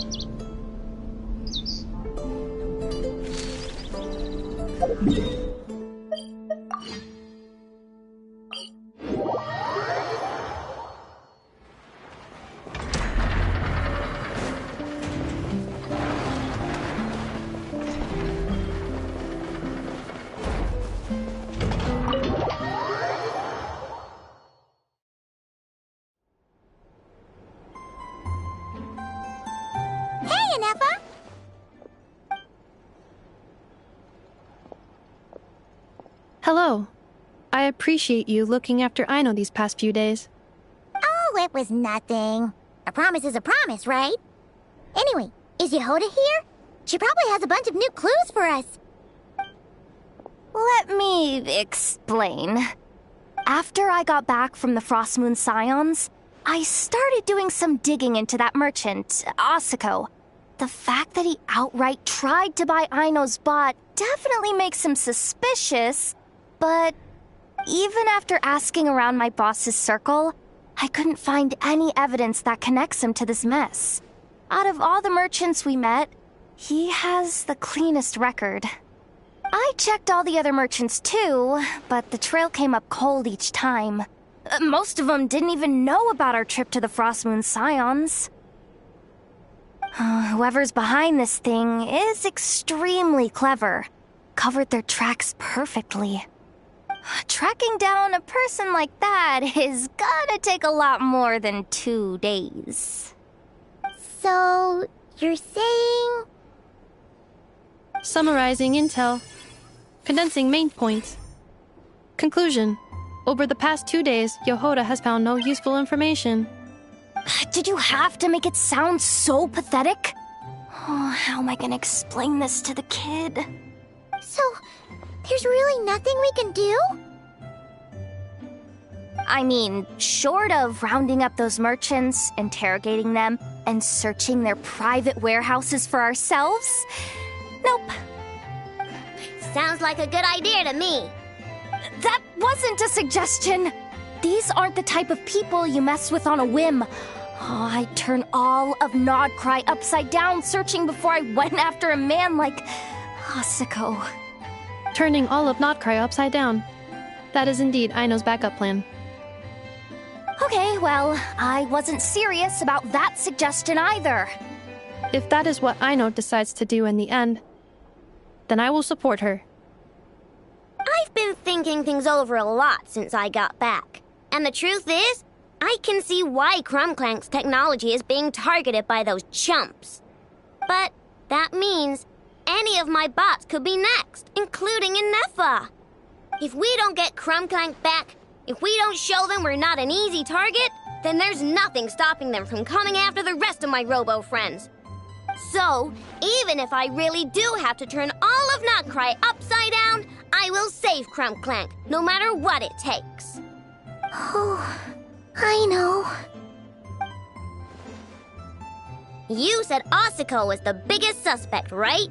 Hello. I appreciate you looking after Aino these past few days. Oh, it was nothing. A promise is a promise, right? Anyway, is Yehoda here? She probably has a bunch of new clues for us. Let me explain. After I got back from the Frostmoon Scions, I started doing some digging into that merchant, Asuko. The fact that he outright tried to buy Aino's bot definitely makes him suspicious, but even after asking around my boss's circle, I couldn't find any evidence that connects him to this mess. Out of all the merchants we met, he has the cleanest record. I checked all the other merchants too, but the trail came up cold each time. Most of them didn't even know about our trip to the Frostmoon Scions. Whoever's behind this thing is extremely clever. Covered their tracks perfectly. Tracking down a person like that is gonna take a lot more than 2 days. So, you're saying... Summarizing intel. Condensing main points. Conclusion. Over the past 2 days, Yehoda has found no useful information. Did you have to make it sound so pathetic? Oh, how am I gonna explain this to the kid? So, there's really nothing we can do? I mean, short of rounding up those merchants, interrogating them, and searching their private warehouses for ourselves? Nope. Sounds like a good idea to me. That wasn't a suggestion. These aren't the type of people you mess with on a whim. Oh, I'd turn all of Nodkrai upside down searching before I went after a man like Asako. Turning all of Nodkrai upside down. That is indeed Aino's backup plan. Okay, well, I wasn't serious about that suggestion either. If that is what Aino decides to do in the end, then I will support her. I've been thinking things over a lot since I got back. And the truth is, I can see why Clank's technology is being targeted by those chumps. But that means any of my bots could be next, including Inefa. If we don't get Clank back, if we don't show them we're not an easy target, then there's nothing stopping them from coming after the rest of my robo friends. So, even if I really do have to turn all of Nodkrai upside down, I will save Clank, no matter what it takes. Oh, I know. You said Asako was the biggest suspect, right?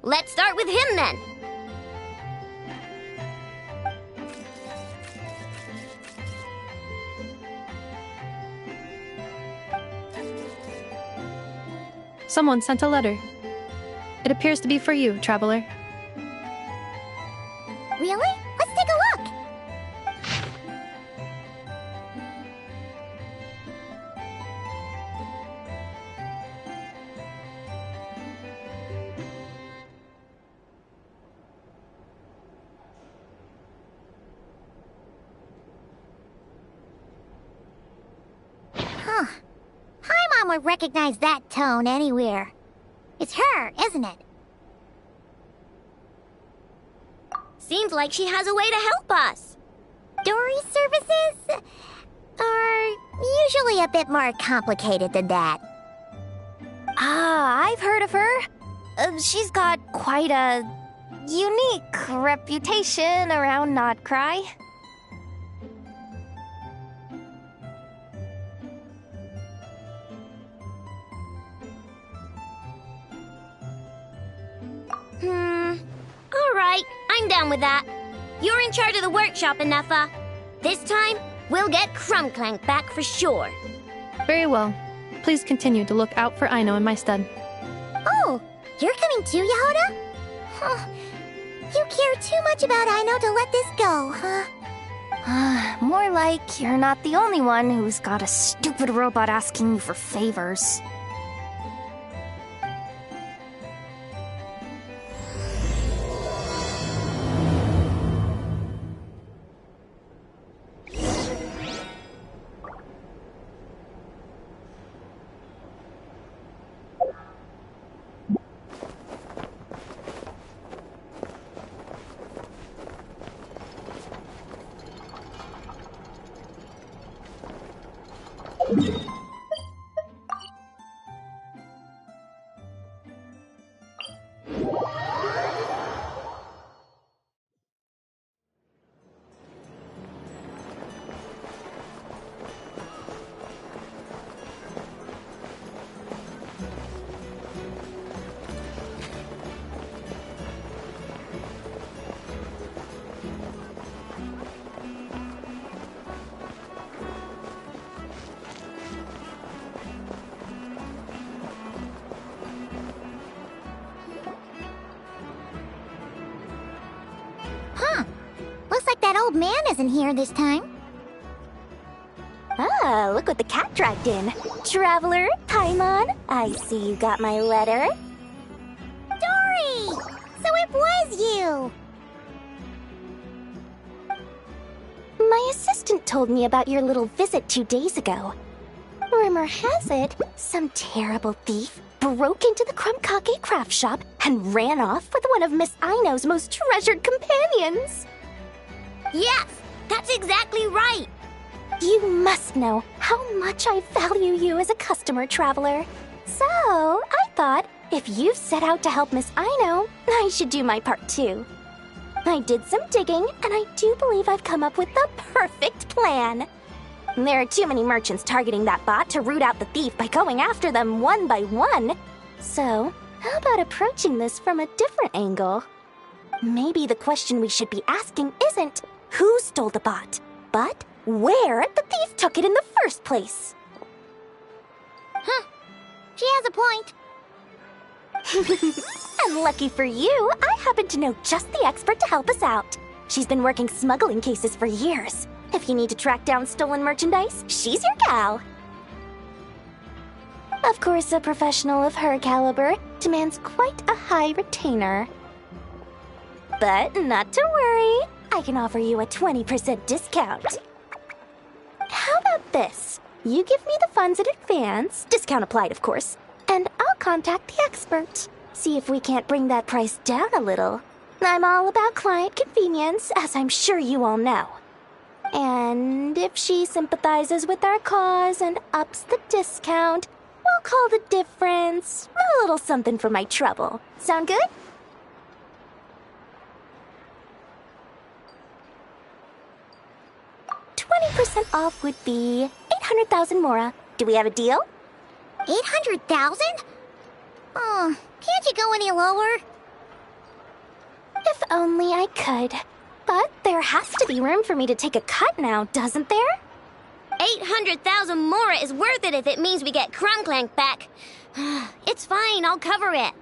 Let's start with him then. Someone sent a letter. It appears to be for you, traveler. Really? Let's take a look! Huh. Paimon would recognize that tone anywhere. It's her, isn't it? Seems like she has a way to help us. Dory's services are usually a bit more complicated than that. Ah, I've heard of her. She's got quite a unique reputation around Nodkrai. Alright, I'm down with that. You're in charge of the workshop, Inefa. This time, we'll get Clank back for sure. Very well. Please continue to look out for Aino in my stead. Oh, you're coming too, Yehoda? Huh. You care too much about Aino to let this go, huh? More like you're not the only one who's got a stupid robot asking you for favors. Looks like that old man isn't here this time. Ah, look what the cat dragged in. Traveler, Paimon, I see you got my letter. Dory! So it was you! My assistant told me about your little visit 2 days ago. Rumor has it, some terrible thief broke into the Krumkake craft shop and ran off with one of Miss Aino's most treasured companions. Yes! That's exactly right. You must know how much I value you as a customer, Traveler. So, I thought, if you've set out to help Miss Aino, I should do my part too. I did some digging, and I do believe I've come up with the perfect plan. There are too many merchants targeting that bot to root out the thief by going after them one by one. So, how about approaching this from a different angle? Maybe the question we should be asking isn't who stole the bot, but where the thief took it in the first place. Huh. She has a point. And lucky for you, I happen to know just the expert to help us out. She's been working smuggling cases for years. If you need to track down stolen merchandise, she's your gal. Of course, a professional of her caliber demands quite a high retainer. But not to worry, I can offer you a 20% discount. How about this? You give me the funds in advance, discount applied of course, and I'll contact the expert. See if we can't bring that price down a little. I'm all about client convenience, as I'm sure you all know. And if she sympathizes with our cause and ups the discount, we'll call the difference a little something for my trouble. Sound good? $20% off would be 800,000 mora. Do we have a deal? 800,000? Oh, can't you go any lower? If only I could. But there has to be room for me to take a cut now, doesn't there? 800,000 mora is worth it if it means we get Clank back. It's fine, I'll cover it.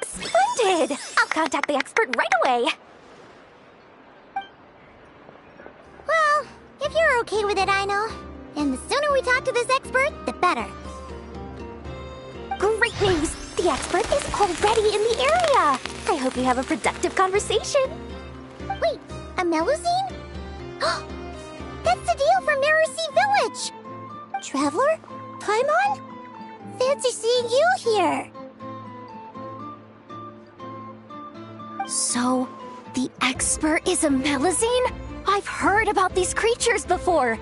Splendid! I'll contact the expert right away. Well, if you're okay with it, Aino. And the sooner we talk to this expert, the better. Great news! The expert is already in the area! I hope you have a productive conversation. Wait, a Melusine? That's the deal from Mirror-Sea Village! Traveler? Paimon? Fancy seeing you here! So, the expert is a Melusine? I've heard about these creatures before.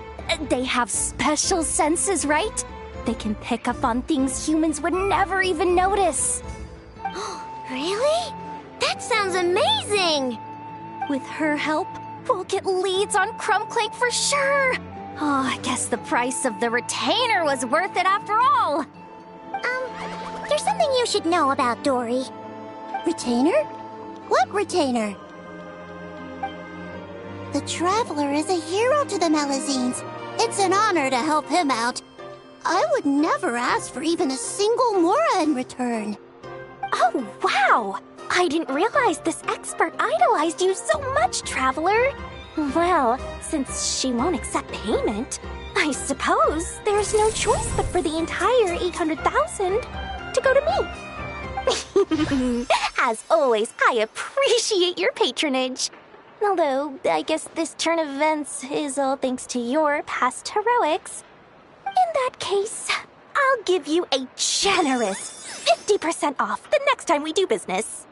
They have special senses, right? They can pick up on things humans would never even notice. Really? That sounds amazing! With her help, we'll get leads on Clink for sure. Oh, I guess the price of the retainer was worth it after all. There's something you should know about Dory. Retainer? What retainer? The Traveler is a hero to the Melusines. It's an honor to help him out. I would never ask for even a single mora in return. Oh, wow! I didn't realize this expert idolized you so much, Traveler. Well, since she won't accept payment, I suppose there's no choice but for the entire 800,000 to go to me. As always, I appreciate your patronage. Although, I guess this turn of events is all thanks to your past heroics. In that case, I'll give you a generous 50% off the next time we do business.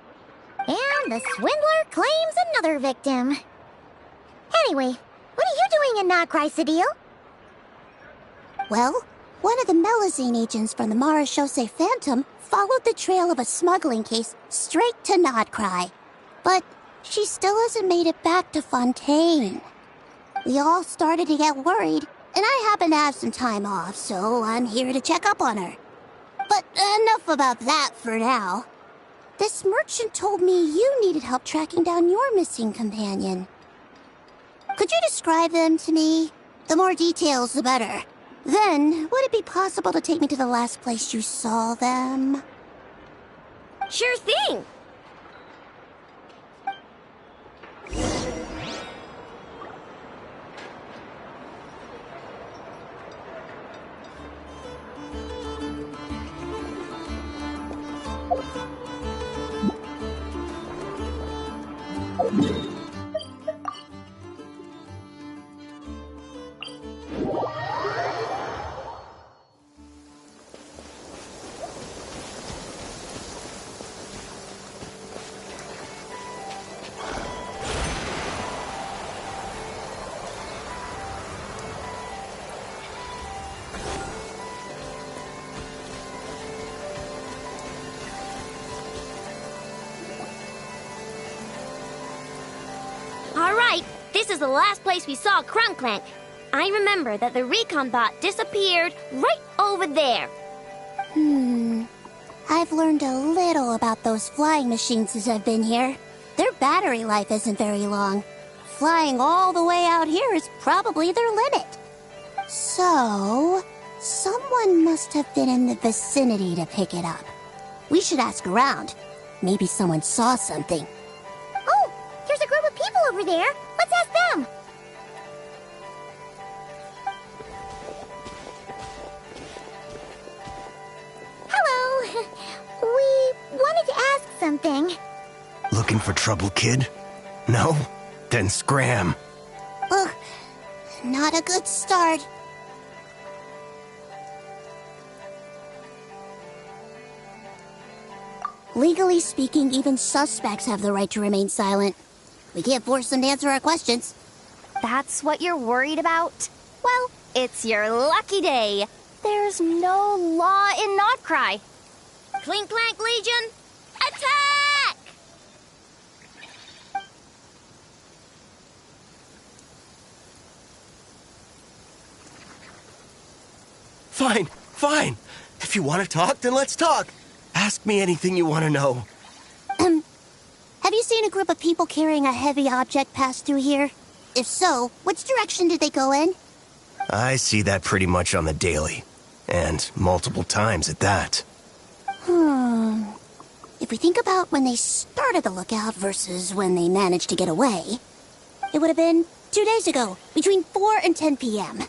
And the swindler claims another victim. Anyway, what are you doing in nodkrai, Sadil? Well, one of the Melusine agents from the Marechaussee Phantom followed the trail of a smuggling case straight to nodkrai. But she still hasn't made it back to Fontaine. We all started to get worried, and I happen to have some time off, so I'm here to check up on her. But enough about that for now. This merchant told me you needed help tracking down your missing companion. Could you describe them to me? The more details, the better. Then, would it be possible to take me to the last place you saw them? Sure thing! this is the last place we saw Clank. I remember that the recon bot disappeared right over there. I've learned a little about those flying machines since I've been here. Their battery life isn't very long. Flying all the way out here is probably their limit. So, someone must have been in the vicinity to pick it up. We should ask around. Maybe someone saw something. Oh, there's a group of people over there. Let's ask them. Hello. We wanted to ask something. Looking for trouble, kid? No? Then scram. Ugh, not a good start. Legally speaking, even suspects have the right to remain silent. We can't force them to answer our questions. That's what you're worried about? Well, it's your lucky day. There's no law in nodkrai. Clink Clank Legion, attack! Fine, fine. If you want to talk, then let's talk. Ask me anything you want to know. Have you seen a group of people carrying a heavy object pass through here? If so, which direction did they go in? I see that pretty much on the daily. And multiple times at that. If we think about when they started the lookout versus when they managed to get away, it would have been 2 days ago, between 4 and 10 p.m.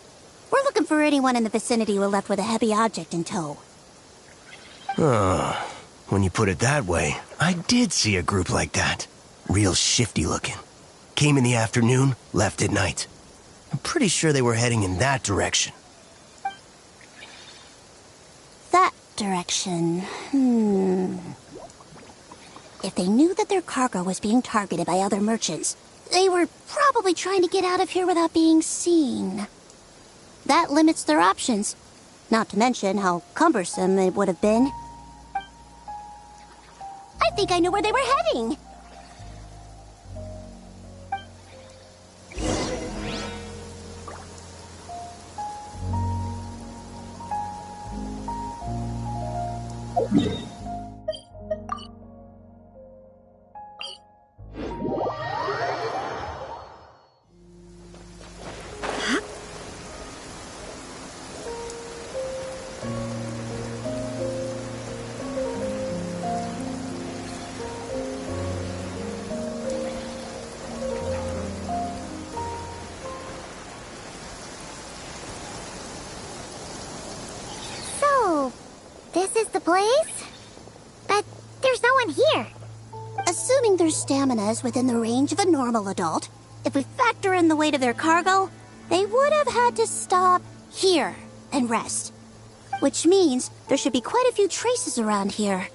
We're looking for anyone in the vicinity who left with a heavy object in tow. When you put it that way, I did see a group like that. Real shifty looking. Came in the afternoon, left at night. I'm pretty sure they were heading in that direction. That direction, If they knew that their cargo was being targeted by other merchants, they were probably trying to get out of here without being seen. That limits their options. Not to mention how cumbersome it would have been. I think I know where they were heading. This is the place? But there's no one here. Assuming their stamina is within the range of a normal adult, if we factor in the weight of their cargo, they would have had to stop here and rest. Which means there should be quite a few traces around here.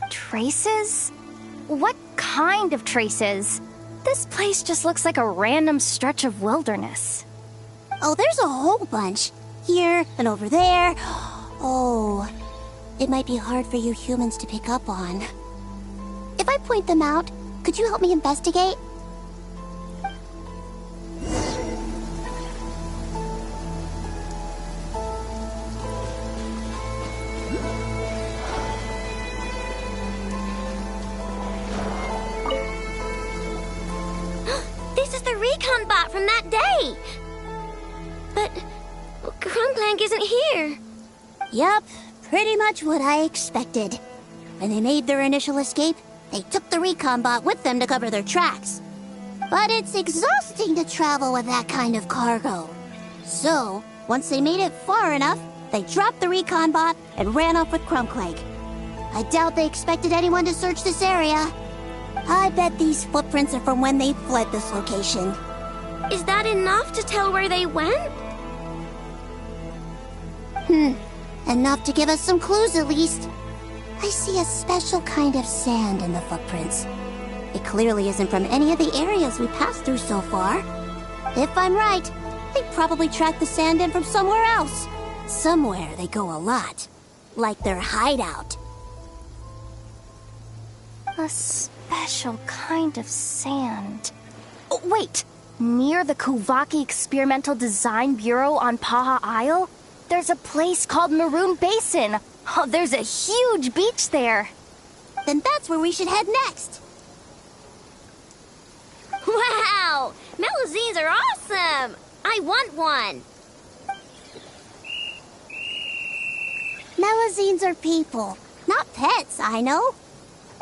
Traces? What kind of traces? This place just looks like a random stretch of wilderness. Oh, there's a whole bunch. Here and over there. Oh, it might be hard for you humans to pick up on. If I point them out, could you help me investigate? This is the recon bot from that day! But Clank isn't here. Yup, pretty much what I expected. When they made their initial escape, they took the recon bot with them to cover their tracks. But it's exhausting to travel with that kind of cargo. So, once they made it far enough, they dropped the recon bot and ran off with Clank. I doubt they expected anyone to search this area. I bet these footprints are from when they fled this location. Is that enough to tell where they went? Enough to give us some clues at least. I see a special kind of sand in the footprints. It clearly isn't from any of the areas we passed through so far. If I'm right, they probably tracked the sand in from somewhere else. Somewhere they go a lot. Like their hideout. A special kind of sand. Oh, wait! Near the Kuvaki Experimental Design Bureau on Paha Isle, there's a place called Maroon Basin. Oh, there's a huge beach there. Then that's where we should head next. Wow! Melusines are awesome! I want one! Melusines are people, not pets, I know.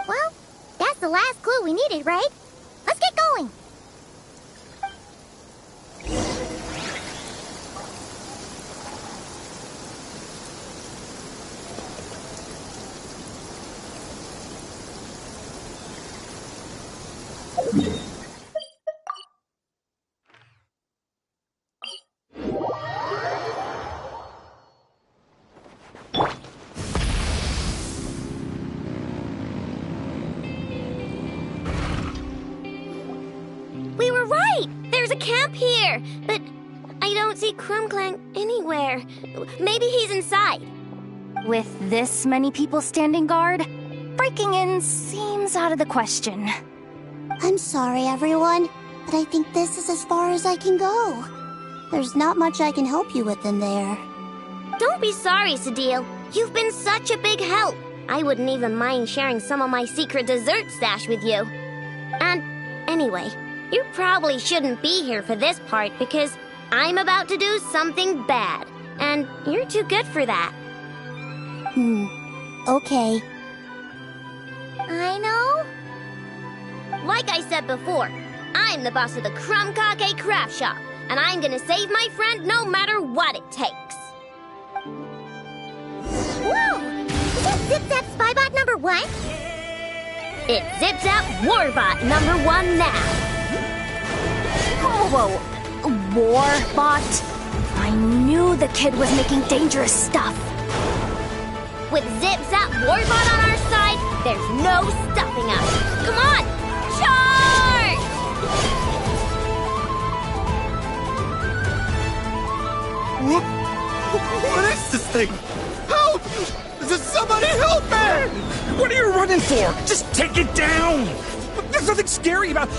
Well, that's the last clue we needed, right? Let's get going! We were right! There's a camp here! But I don't see Clank anywhere. Maybe he's inside. With this many people standing guard, breaking in seems out of the question. I'm sorry, everyone, but I think this is as far as I can go. There's not much I can help you with in there. Don't be sorry, Sadil. You've been such a big help. I wouldn't even mind sharing some of my secret dessert stash with you. And anyway, you probably shouldn't be here for this part because I'm about to do something bad. And you're too good for that. Okay. I know. Like I said before, I'm the boss of the Cake Craft Shop, and I'm gonna save my friend no matter what it takes. Whoa! Is that Zip-Zap Spybot number 1? It's Zip-Zap Warbot number 1 now. Whoa! Warbot? I knew the kid was making dangerous stuff. With Zip-Zap Warbot on our side, there's no stopping us. Come on! Charge! What is this thing? Help! Somebody help me! What are you running for? Just take it down! There's nothing scary about...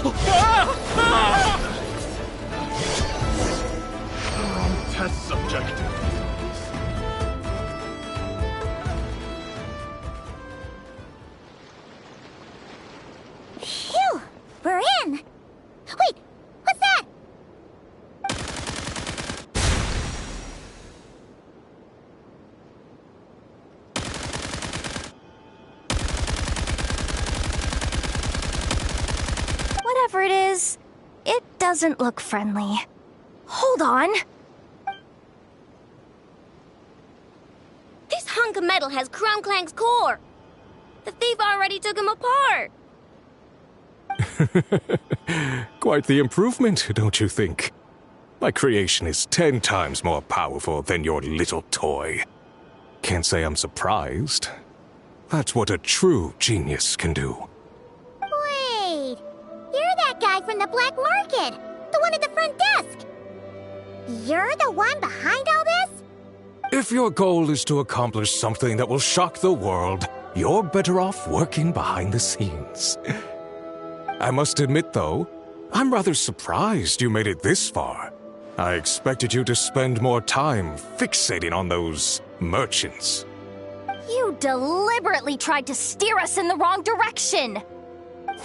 Test subject. Phew! We're in! Wait! What's that? Whatever it is, it doesn't look friendly. Hold on. This hunk of metal has Clank's core. The thief already took him apart. Quite the improvement, don't you think? My creation is 10 times more powerful than your little toy. Can't say I'm surprised. That's what a true genius can do. Wait! You're that guy from the black market! The one at the front desk! You're the one behind all this? If your goal is to accomplish something that will shock the world, you're better off working behind the scenes. I must admit, though, I'm rather surprised you made it this far. I expected you to spend more time fixating on those merchants. You deliberately tried to steer us in the wrong direction!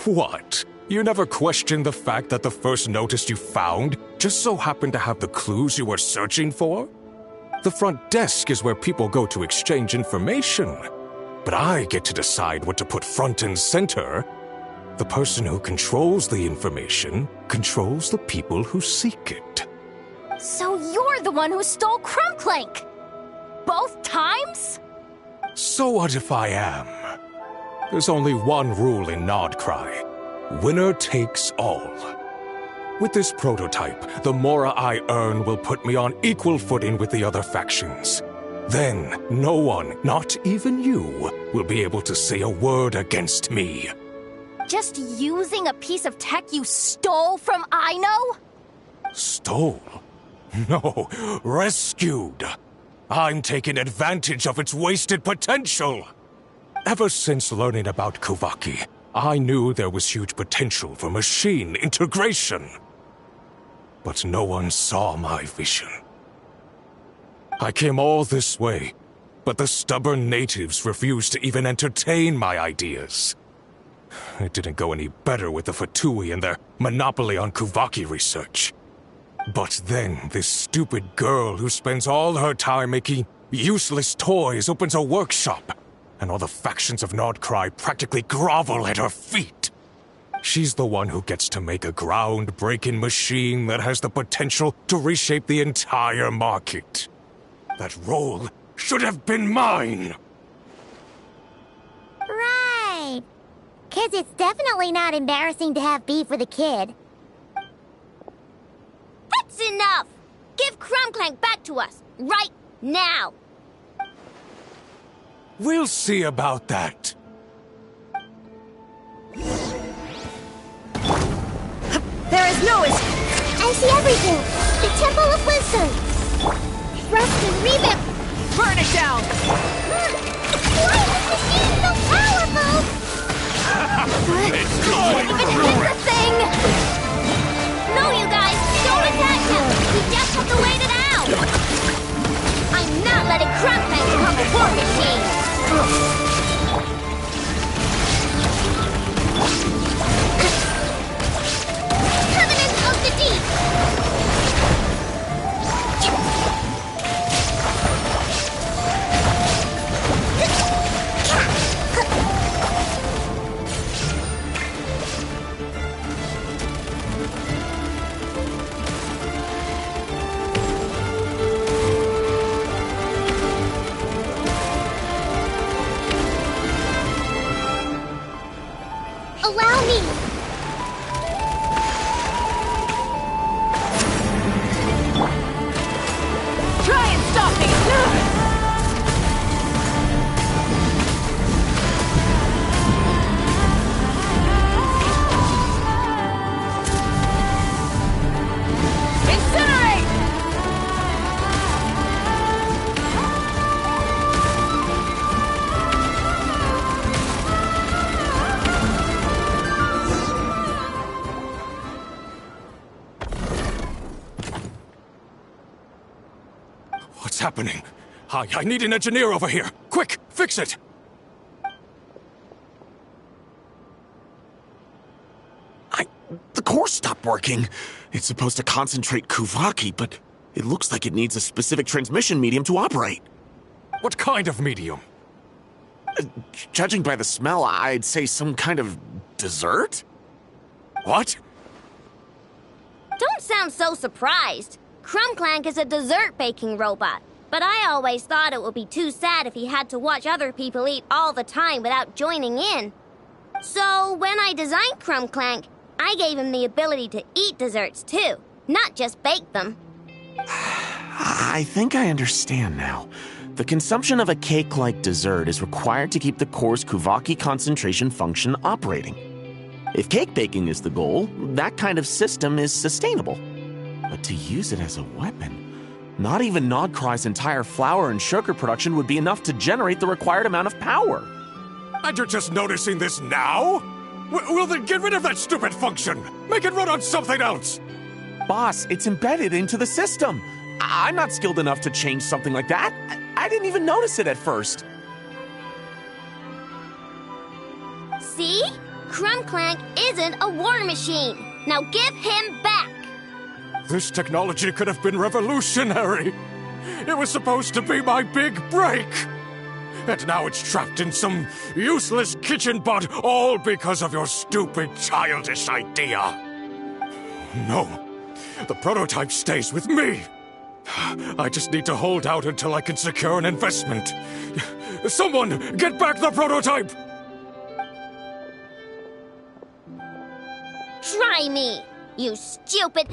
What? You never questioned the fact that the first notice you found just so happened to have the clues you were searching for? The front desk is where people go to exchange information. But I get to decide what to put front and center. The person who controls the information controls the people who seek it. So you're the one who stole Clink! Both times? So what if I am? There's only one rule in nodkrai. Winner takes all. With this prototype, the mora I earn will put me on equal footing with the other factions. Then, no one, not even you, will be able to say a word against me. Just using a piece of tech you stole from Aino? Stole? No, rescued. I'm taking advantage of its wasted potential. Ever since learning about Kuvaki, I knew there was huge potential for machine integration. But no one saw my vision. I came all this way, but the stubborn natives refused to even entertain my ideas. It didn't go any better with the Fatui and their monopoly on Kuvaki research. But then, this stupid girl who spends all her time making useless toys opens a workshop, and all the factions of Nodkrai practically grovel at her feet. She's the one who gets to make a groundbreaking machine that has the potential to reshape the entire market. That role should have been mine! Right. 'Cause it's definitely not embarrassing to have beef with a kid. That's enough! Give Clank back to us, right now! We'll see about that. There is no escape. I see everything. The Temple of Wisdom. Rust and revamp. Burn it down! Why is this machine so powerful? It's going Even hit the thing! No, you guys, don't attack him! We just have to wait it out! I'm not letting Clank become a war machine! Covenant of the Deep! Allow me. Try and stop me! Incinerate! What's happening? I need an engineer over here. Quick, fix it! The core stopped working. It's supposed to concentrate Kuvaki, but it looks like it needs a specific transmission medium to operate. What kind of medium? Judging by the smell, I'd say some kind of dessert? What? Don't sound so surprised. Clank is a dessert baking robot, but I always thought it would be too sad if he had to watch other people eat all the time without joining in. So when I designed Clank, I gave him the ability to eat desserts too, not just bake them. I think I understand now. The consumption of a cake-like dessert is required to keep the core's Kuvaki concentration function operating. If cake baking is the goal, that kind of system is sustainable. But to use it as a weapon, not even Nodkrai's entire flour and sugar production would be enough to generate the required amount of power. And you're just noticing this now? Well then get rid of that stupid function! Make it run on something else! Boss, it's embedded into the system. I'm not skilled enough to change something like that. I didn't even notice it at first. See? Clank isn't a war machine. Now give him back! This technology could have been revolutionary! It was supposed to be my big break! And now it's trapped in some useless kitchen bot, all because of your stupid, childish idea. No, the prototype stays with me. I just need to hold out until I can secure an investment. Someone, get back the prototype! Try me, you stupid...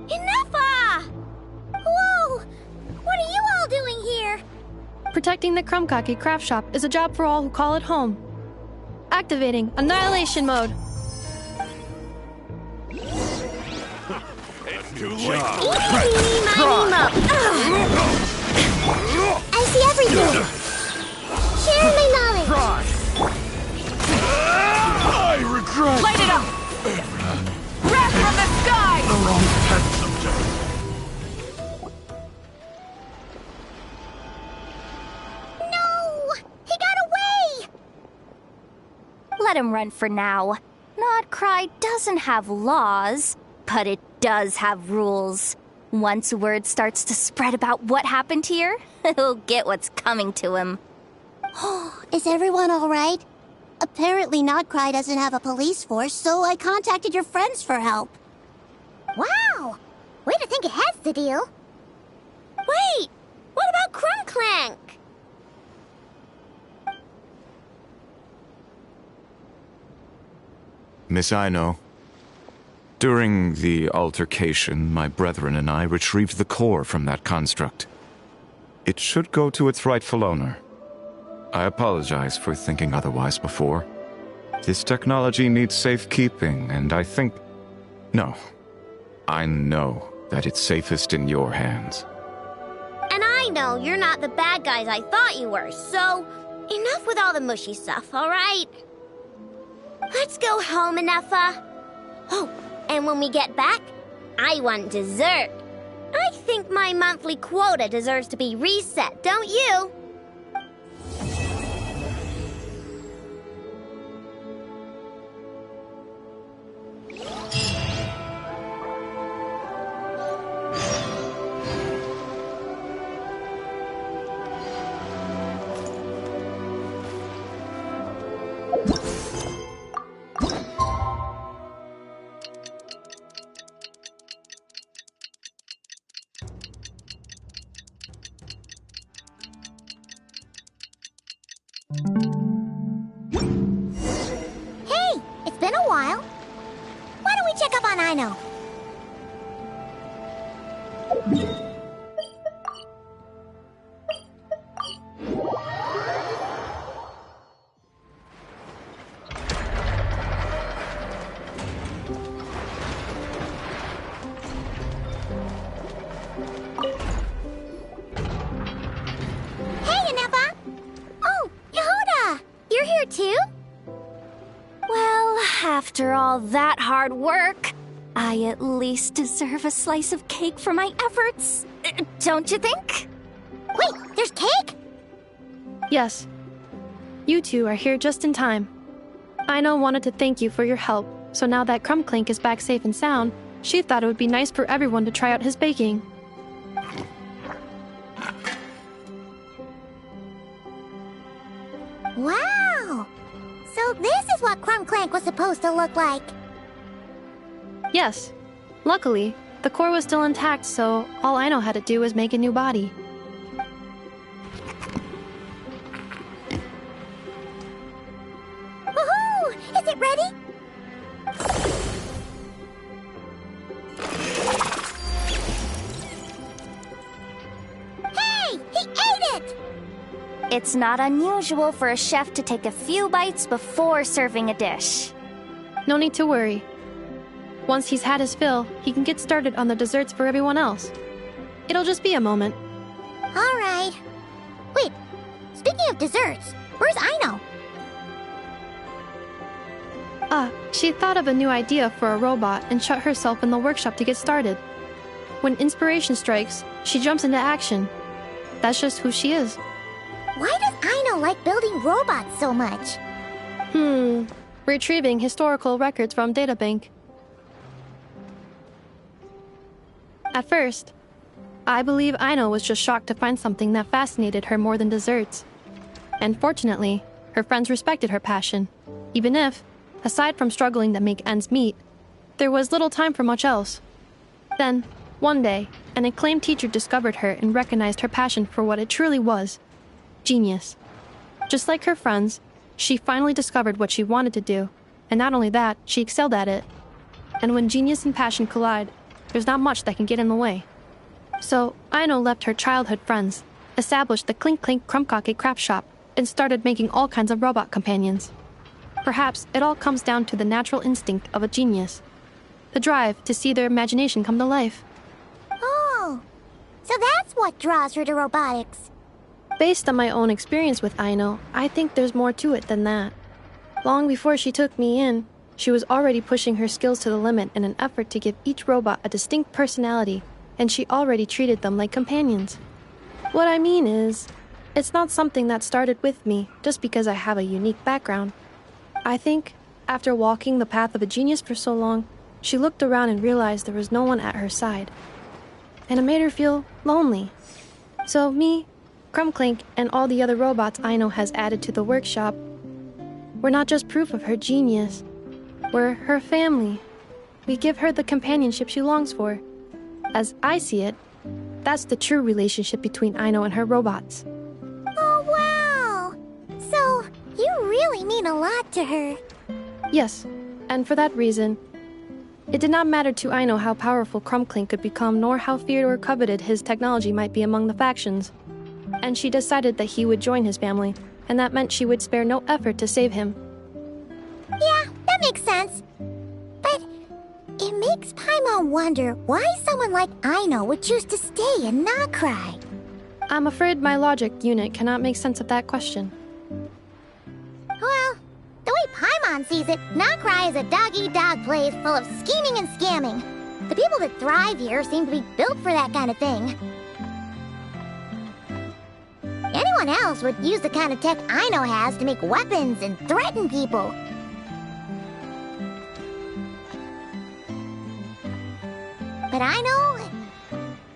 Enough! Whoa! What are you all doing here? Protecting the Krumkake craft shop is a job for all who call it home. Activating Annihilation Mode. Too late. I see everything. Share my knowledge. Try. I regret. Light it up! Wrath from the sky! The wrong test subject. No! He got away! Let him run for now. Nodkrai doesn't have laws, but it does have rules. Once word starts to spread about what happened here, he'll get what's coming to him. Is everyone all right? Apparently Nodkrai doesn't have a police force, so I contacted your friends for help. Wow! Way to think ahead's the deal. Wait! What about Clank? Miss Aino, during the altercation, my brethren and I retrieved the core from that construct. It should go to its rightful owner. I apologize for thinking otherwise before. This technology needs safekeeping, and I think... No. I know that it's safest in your hands. And I know you're not the bad guys I thought you were, so enough with all the mushy stuff, all right? Let's go home, Inefa. Oh, and when we get back, I want dessert. I think my monthly quota deserves to be reset, don't you? Hey, it's been a while. Why don't we check up on Aino? Hey, Inefa! Oh, Yehuda! You're here too? Well, after all that hard work, I at least deserve a slice of cake for my efforts. Don't you think? Wait, there's cake? Yes. You two are here just in time. Aino wanted to thank you for your help, so now that Clink is back safe and sound, she thought it would be nice for everyone to try out his baking. Wow! So this is what Clank was supposed to look like. Yes. Luckily, the core was still intact, so all Aino had to do was make a new body. Woohoo! Is it ready? Hey! He ate it! It's not unusual for a chef to take a few bites before serving a dish. No need to worry. Once he's had his fill, he can get started on the desserts for everyone else. It'll just be a moment. All right. Wait, speaking of desserts, where's Aino? She thought of a new idea for a robot and shut herself in the workshop to get started. When inspiration strikes, she jumps into action. That's just who she is. Why does Aino like building robots so much? Retrieving historical records from databank. At first, I believe Aino was just shocked to find something that fascinated her more than desserts. And fortunately, her friends respected her passion, even if, aside from struggling to make ends meet, there was little time for much else. Then, one day, an acclaimed teacher discovered her and recognized her passion for what it truly was: genius. Just like her friends, she finally discovered what she wanted to do, and not only that, she excelled at it. And when genius and passion collide, there's not much that can get in the way. So, Aino left her childhood friends, established the Clink Crumpkake craft shop, and started making all kinds of robot companions. Perhaps it all comes down to the natural instinct of a genius. the drive to see their imagination come to life. Oh, so that's what draws her to robotics. Based on my own experience with Aino, I think there's more to it than that. Long before she took me in, she was already pushing her skills to the limit in an effort to give each robot a distinct personality, and she already treated them like companions. What I mean is, it's not something that started with me just because I have a unique background. I think, after walking the path of a genius for so long, she looked around and realized there was no one at her side. And it made her feel lonely. So me, Clink, and all the other robots Aino has added to the workshop, we're not just proof of her genius. We're her family. We give her the companionship she longs for. As I see it, that's the true relationship between Aino and her robots. Oh, wow! So, you really mean a lot to her. Yes, and for that reason, it did not matter to Aino how powerful Clink could become, nor how feared or coveted his technology might be among the factions. And she decided that he would join his family, and that meant she would spare no effort to save him. Yeah, that makes sense. But it makes Paimon wonder why someone like Aino would choose to stay in nodkrai. I'm afraid my logic unit cannot make sense of that question. Well, the way Paimon sees it, nodkrai is a dog-eat-dog place full of scheming and scamming. The people that thrive here seem to be built for that kind of thing. Anyone else would use the kind of tech Aino has to make weapons and threaten people. But Aino,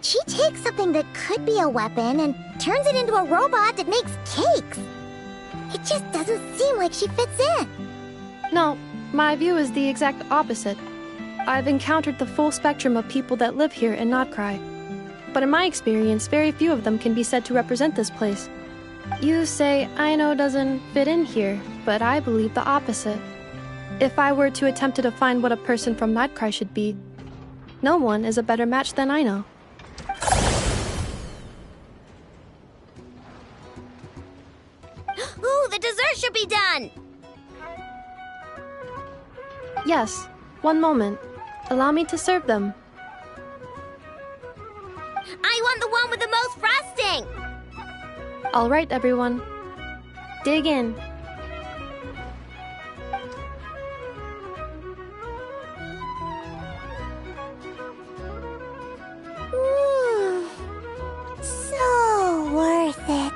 she takes something that could be a weapon and turns it into a robot that makes cakes. It just doesn't seem like she fits in. No, my view is the exact opposite. I've encountered the full spectrum of people that live here in nodkrai. But in my experience, very few of them can be said to represent this place. You say Aino doesn't fit in here, but I believe the opposite. If I were to attempt to define what a person from nodkrai should be, no one is a better match than Aino. Ooh, the dessert should be done! Yes, one moment. Allow me to serve them. I want the one with the most frosting! All right, everyone. Dig in. So worth it.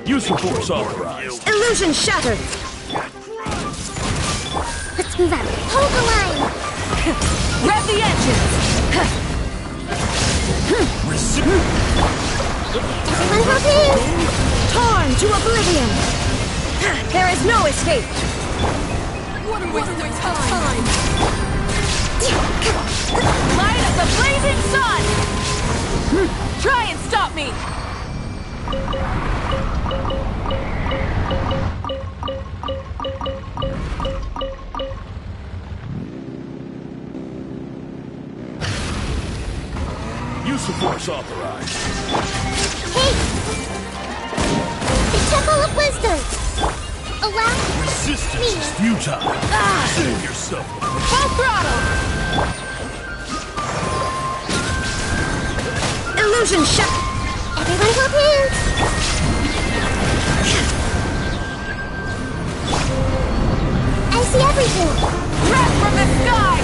Use of force authorized. Illusion shattered! Let's move out. Hold the line! Rev the engines! Everyone hold hands! Torn to oblivion! There is no escape! What a waste of time! Light of the blazing sun! Try and stop me! Use of force authorized. Hey! The Temple of Wisdom! Allow Resistance me. is futile. Save yourself. Full throttle! Illusion shot! Everyone hold hands! I see everything! Breath from the sky!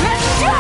Let's go!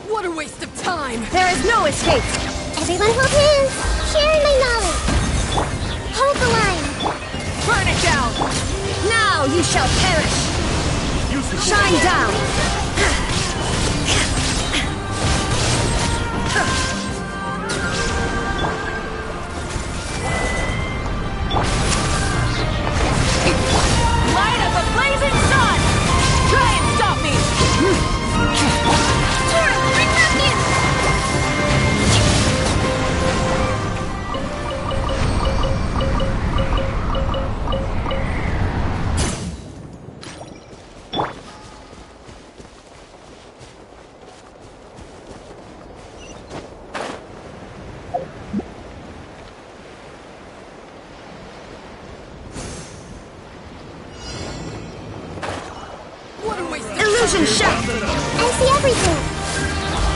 What a waste of time! There is no escape! Everyone hold hands! Sharing my knowledge! Hold the line! Burn it down! Now you shall perish! Shine down! Light of the blazing sun! Try and stop me! Bring refuge! What a waste of Illusion shot! I see everything!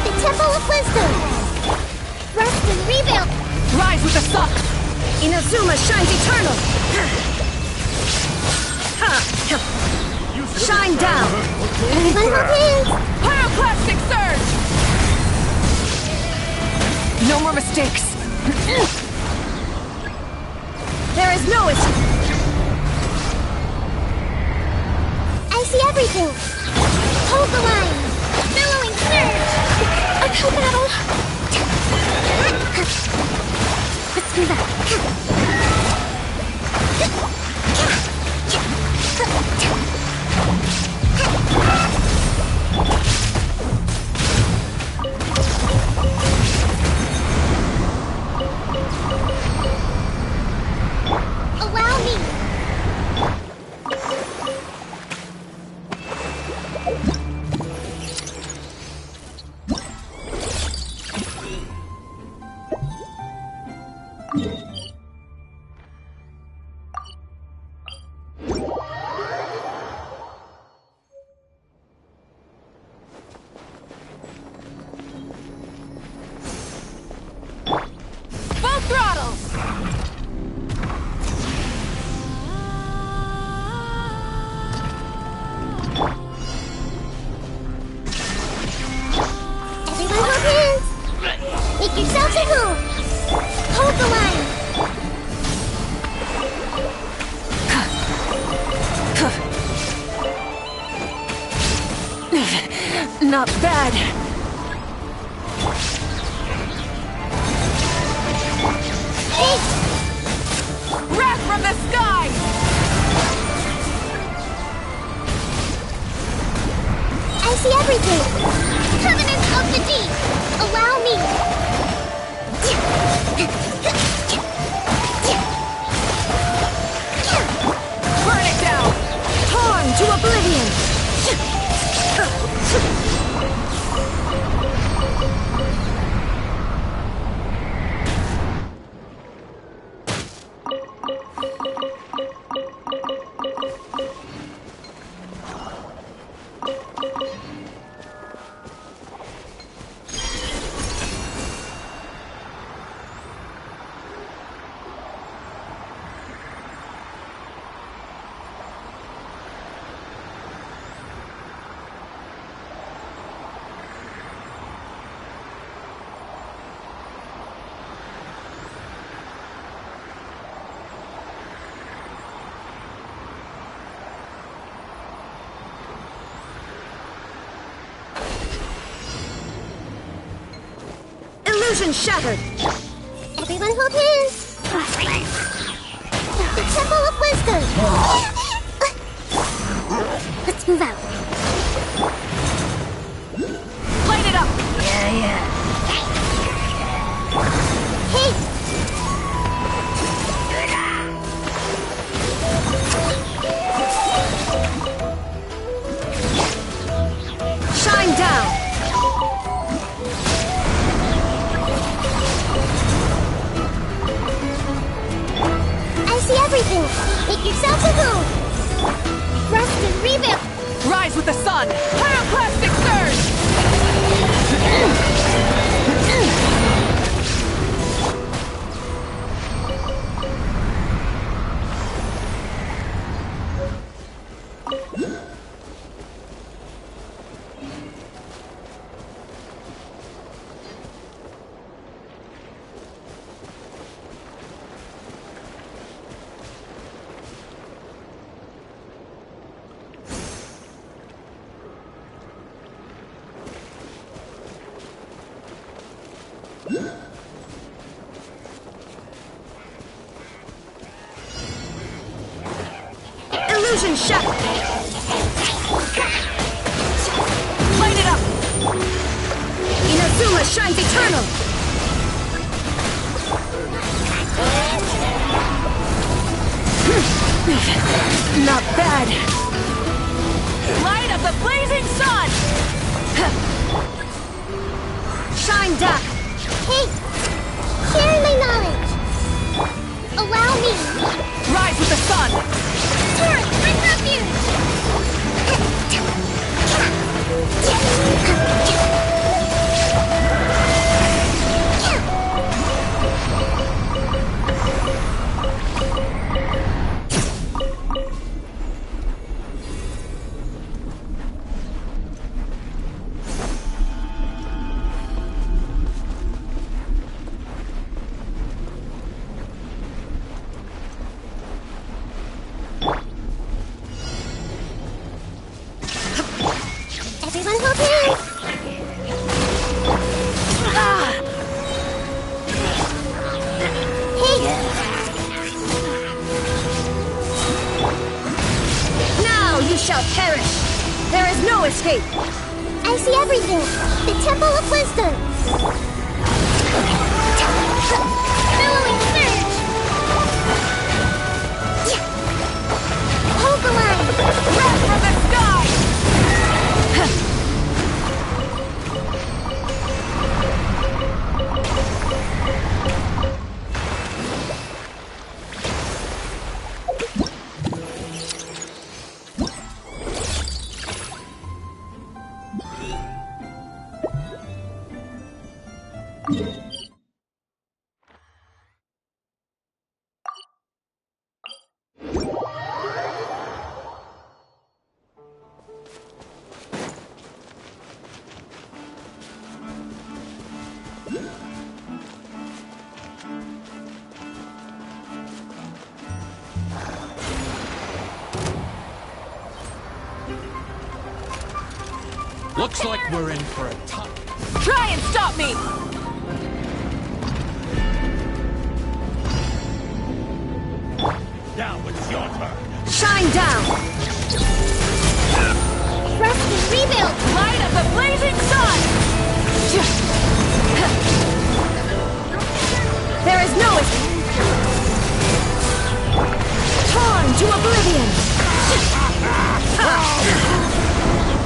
The Temple of Wisdom! Rest and rebuild! Rise with the sun! Inazuma shines eternal! Shine down! Everyone hold hands! Pyroclastic surge! No more mistakes! There is no escape! I see everything! Hold the line! Billowing surge! Uphill battle! Let's move out! Allow me! Make yourselves at home. Hold the line. Not bad. Hey! Wrath from the sky! I see everything. Covenant of the Deep. Allow me. Burn it down! Torn to oblivion! Illusion shattered. Everyone hold hands. The Temple of Wisdom. Let's move out. Light it up! Yeah. Hey! Shine down! Everything! Make yourselves at home! Rest and rebuild! Rise with the sun! Pyroclastic surge! Illusion shattered! Light it up! Inazuma shines eternal! Not bad! Light of the blazing sun! Shine down! Hey! Share my knowledge! Allow me! Rise with the sun! Torrent, bring refuge! Everyone hold hands! Hey! Now you shall perish! There is no escape! I see everything! The Temple of Wisdom! Billowing surge! Hold the line! Wrath from the sky! Looks like we're in for a tough... Try and stop me! Now it's your turn. Shine down! Rest and rebuild! Light of the blazing sun! There is no torn to oblivion!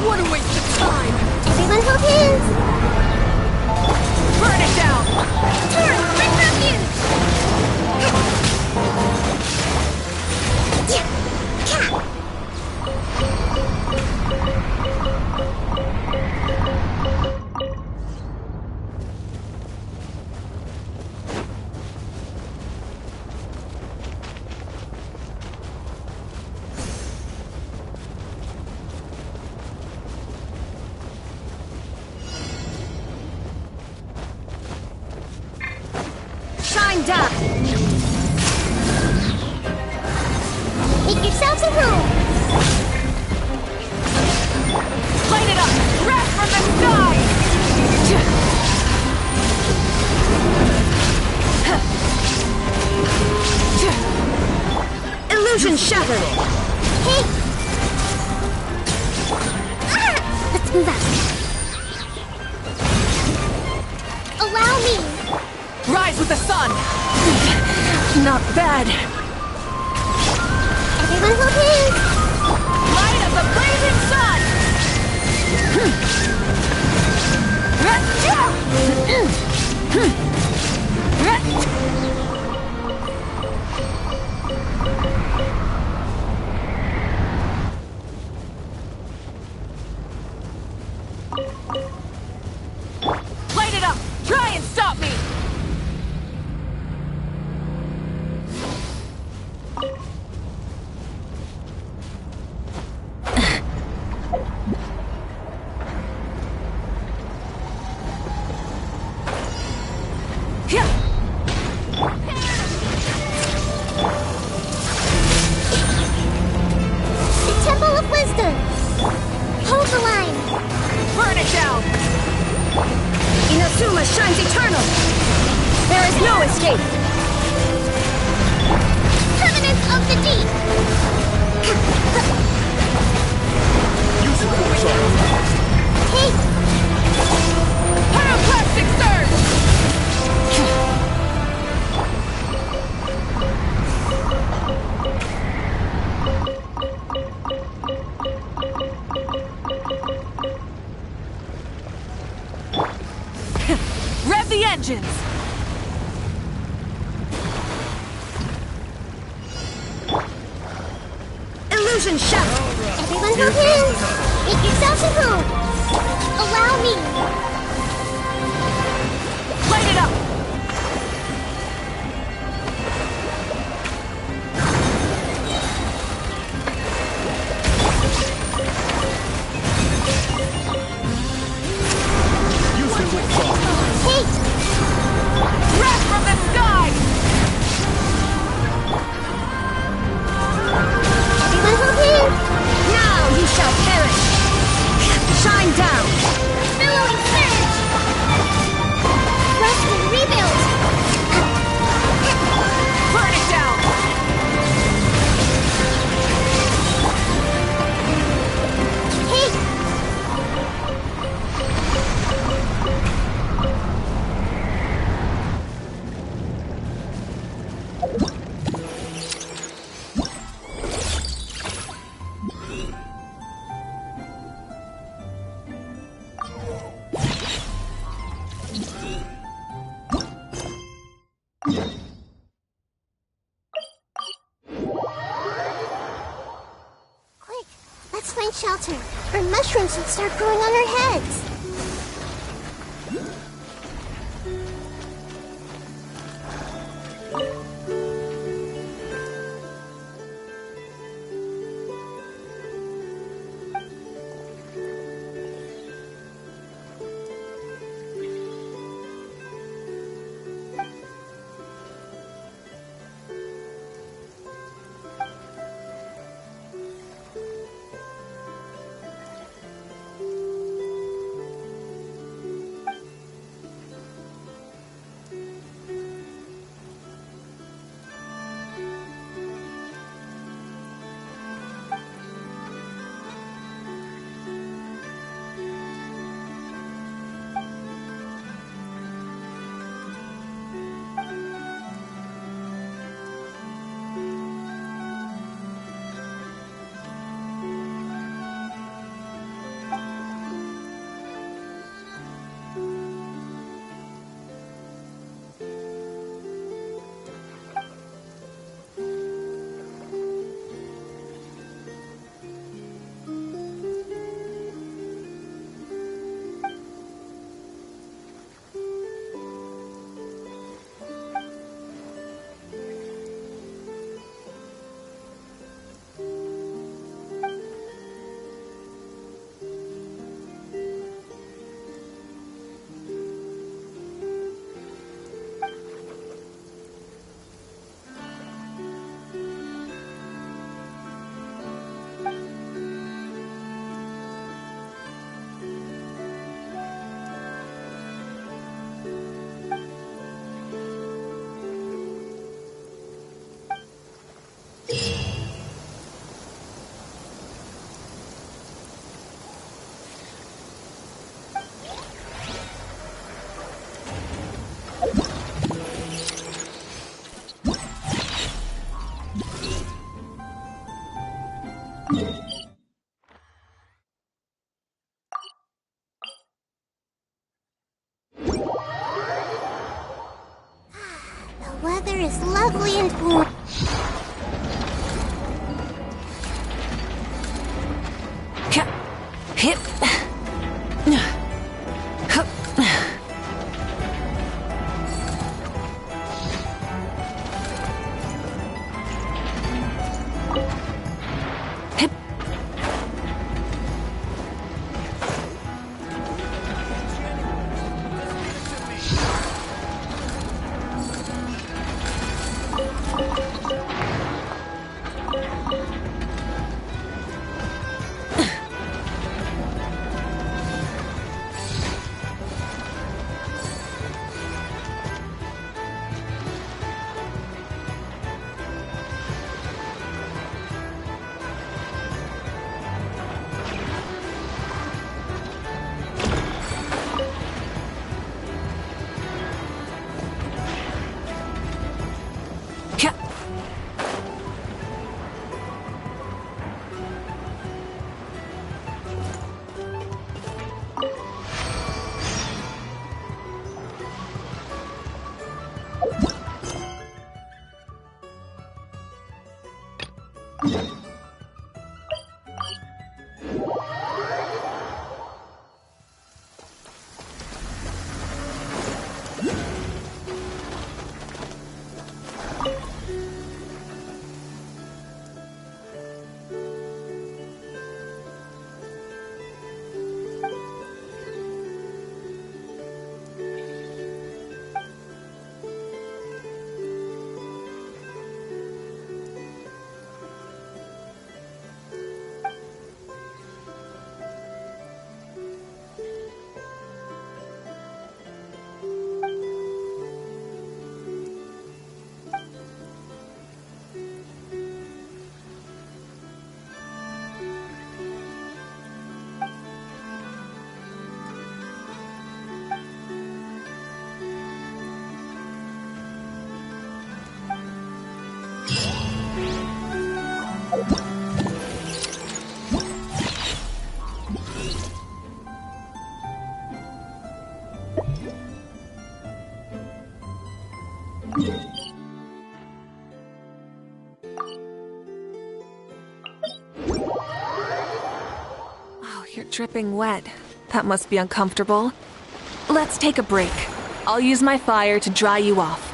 What a waste of time! Everyone hold hands! Burn it down! Turn! Bring refuge! Shine down! Make yourselves a room! Light it up! Wrath from the sky! Illusion shattered! Hey! Let's move out. Allow me! Rise with the sun! Not bad. Everyone hold hands! Light of the blazing sun! Light it up! Try and stop me! The Temple of Wisdom! Hold the line! Burn it down! Inazuma shines eternal! There is no escape! Covenants of the Deep! Hey! Pyroclastic surge! Rev the engines! Illusion shattered! Everyone hold hands! Make yourselves a room! Allow me! Light it up! Hey! Wrath from the sky! Everyone hold hands! Now you shall perish! Shine down! Billowing surge! Rest and rebuild! Burn it down! Hey! Quick, let's find shelter, or mushrooms will start growing on our heads. is lovely and warm. Hip. Oh, you're dripping wet. That must be uncomfortable. Let's take a break. I'll use my fire to dry you off.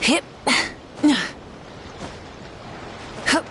Hip. Hup.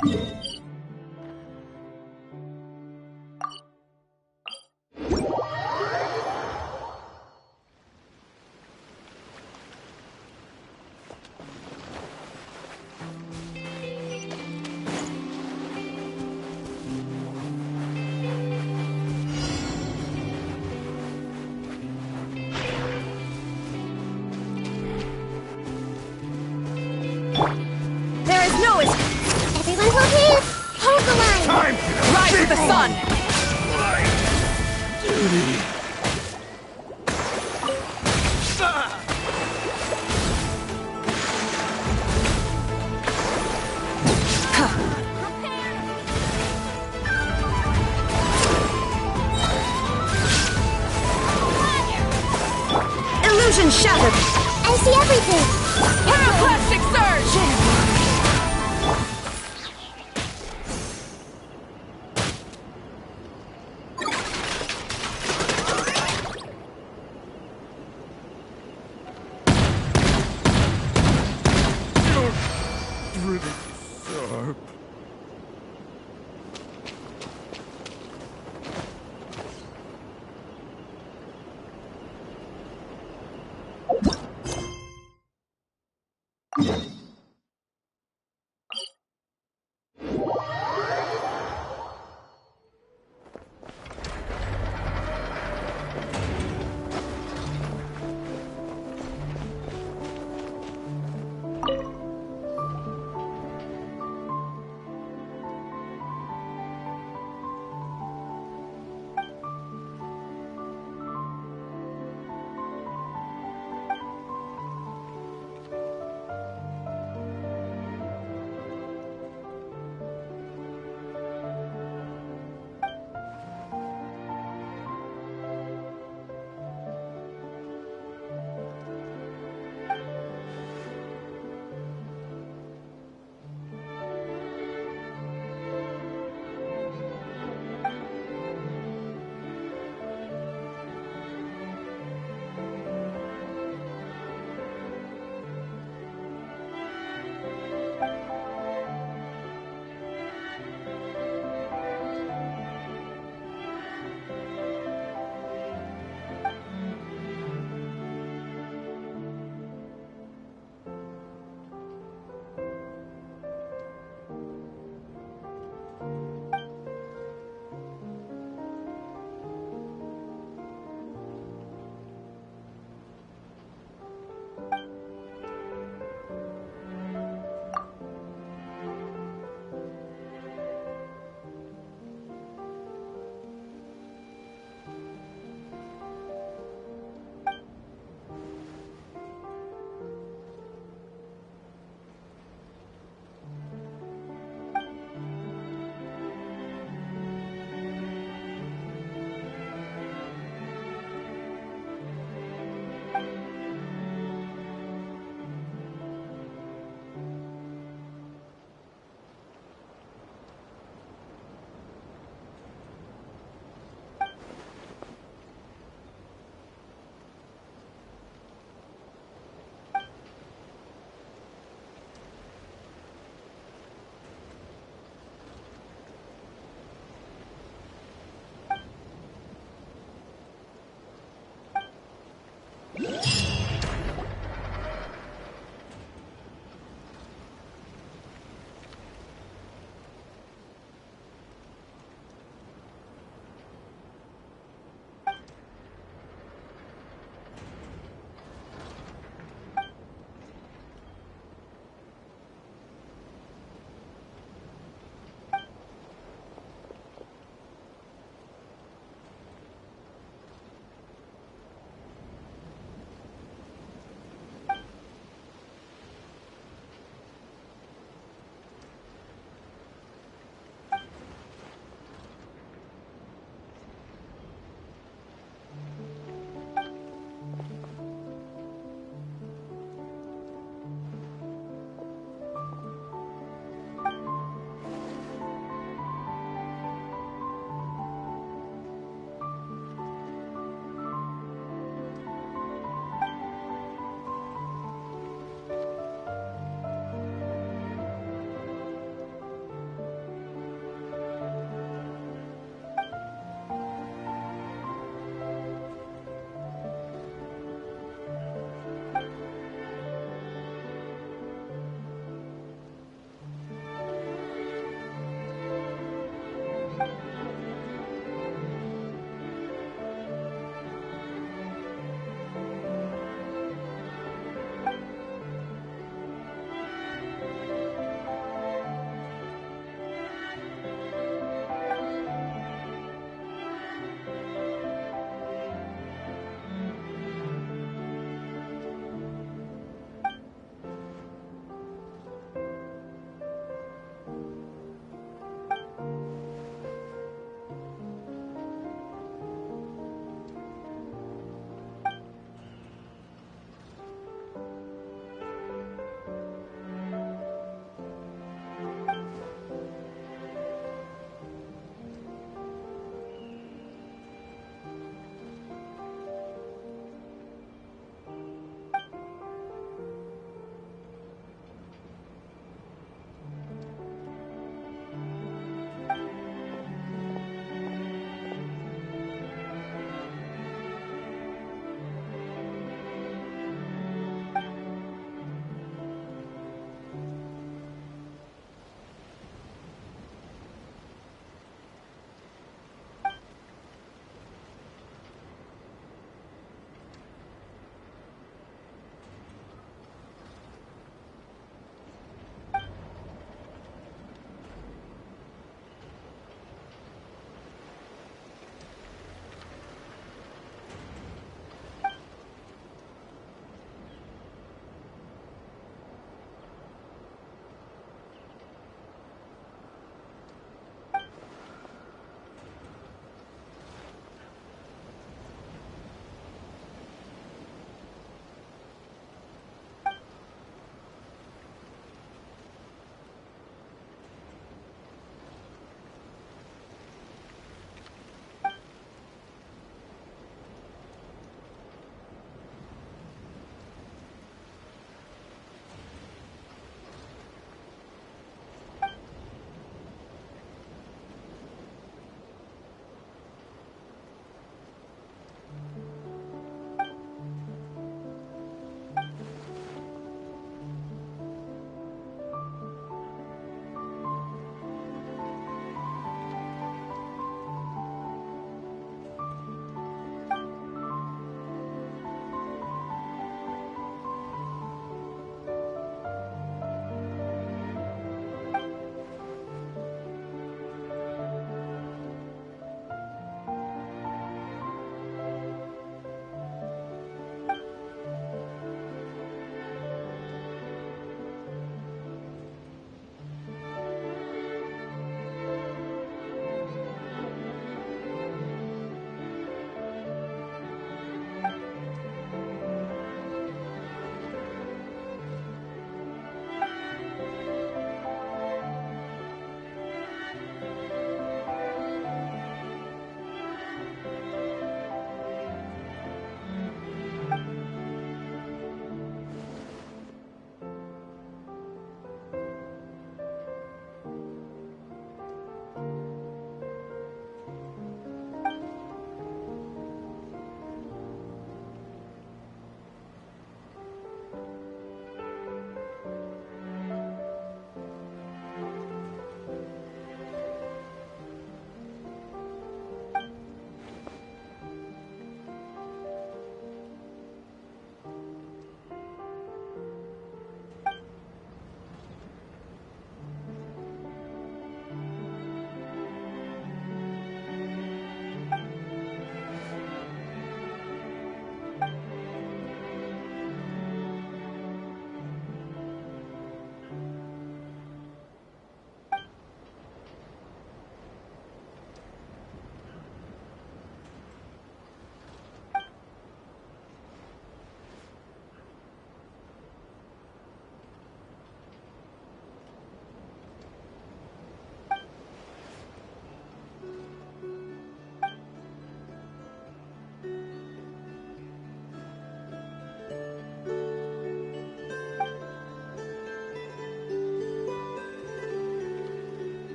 There is no escape. Everyone hold hands. Hold the line. Time! Rise with the sun! Duty. Illusion shattered. I see everything. Pyroclastic surge! Pretty sharp.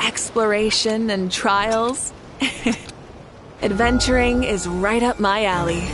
Exploration and trials. Adventuring is right up my alley.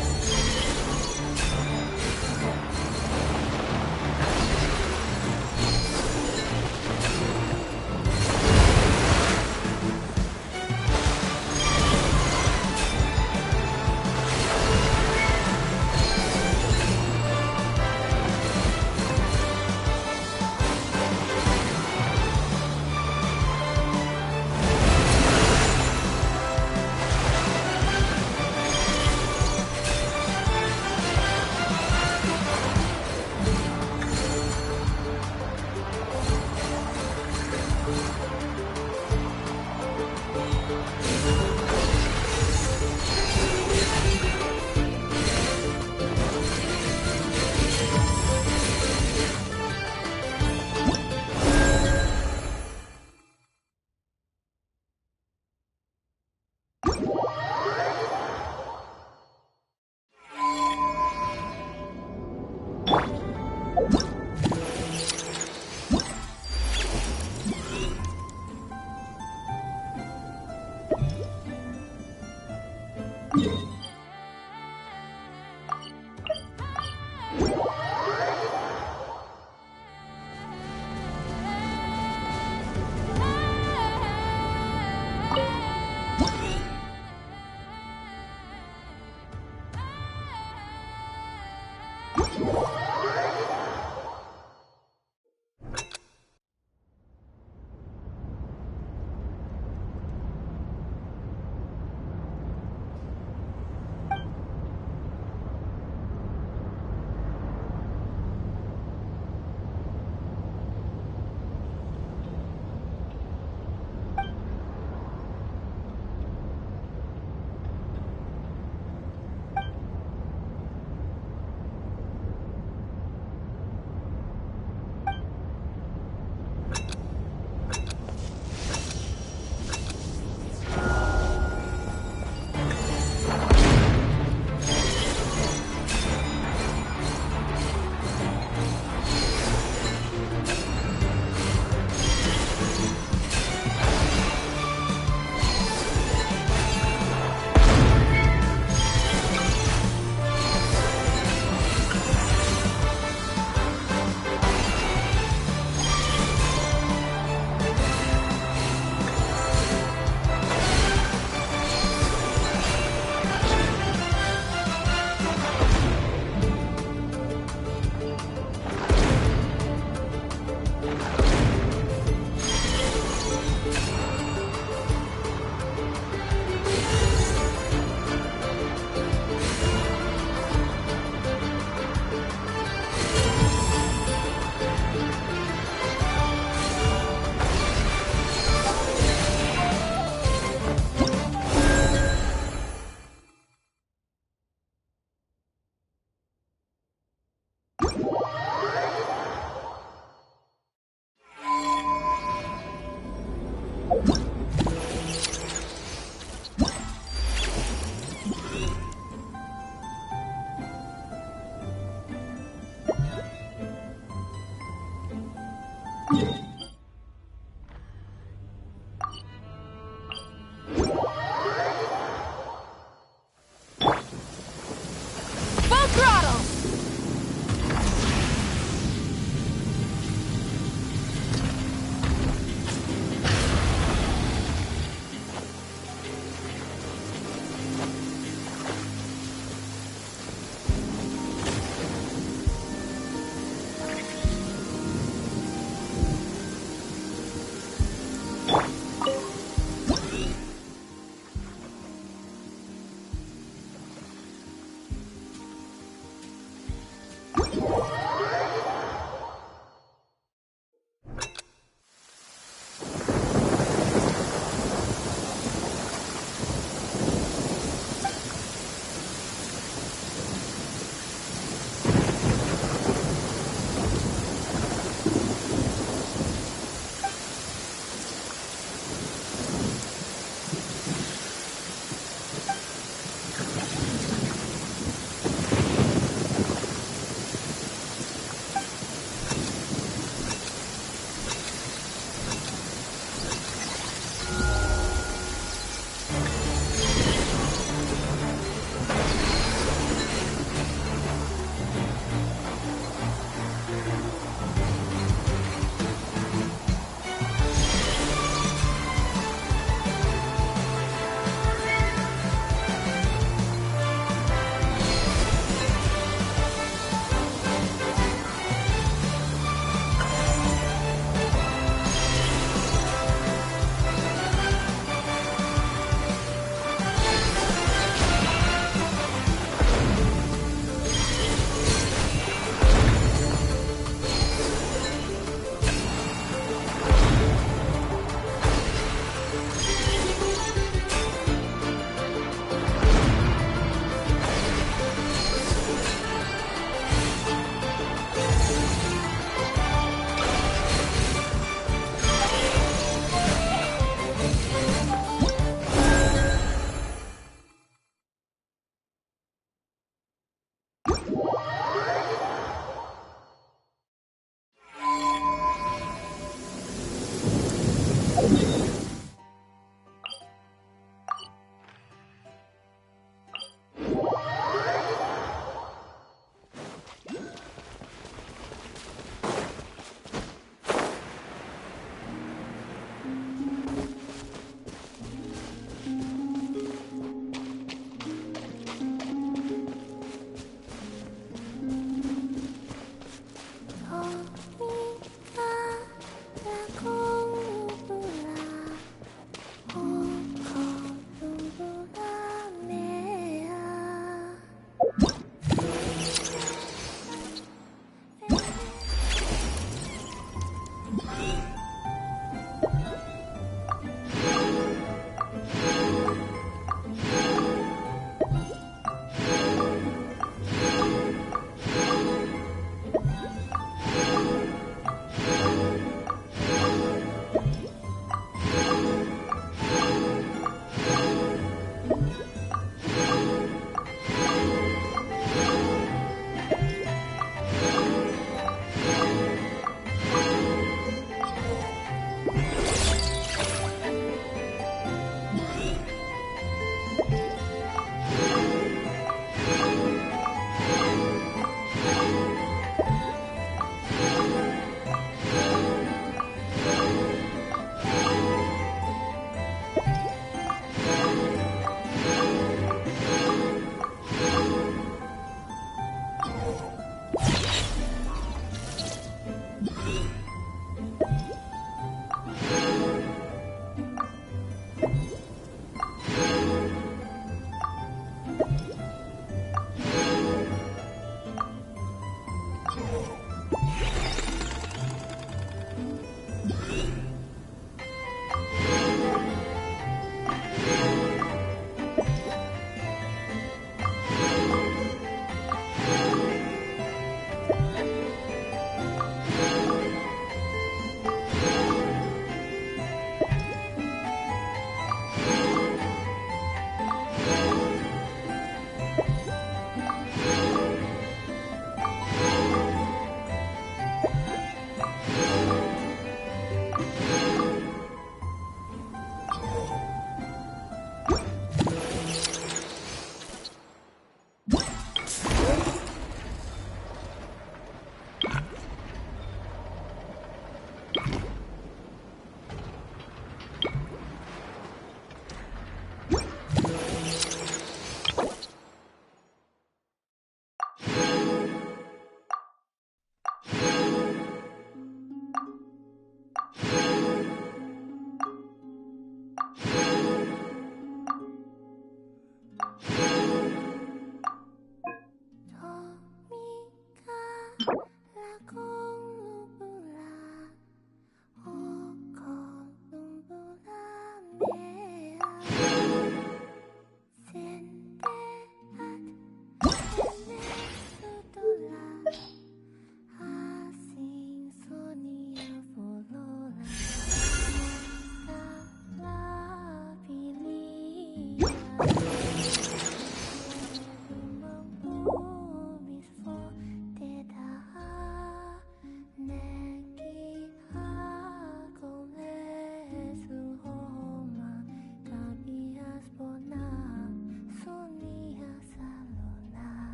You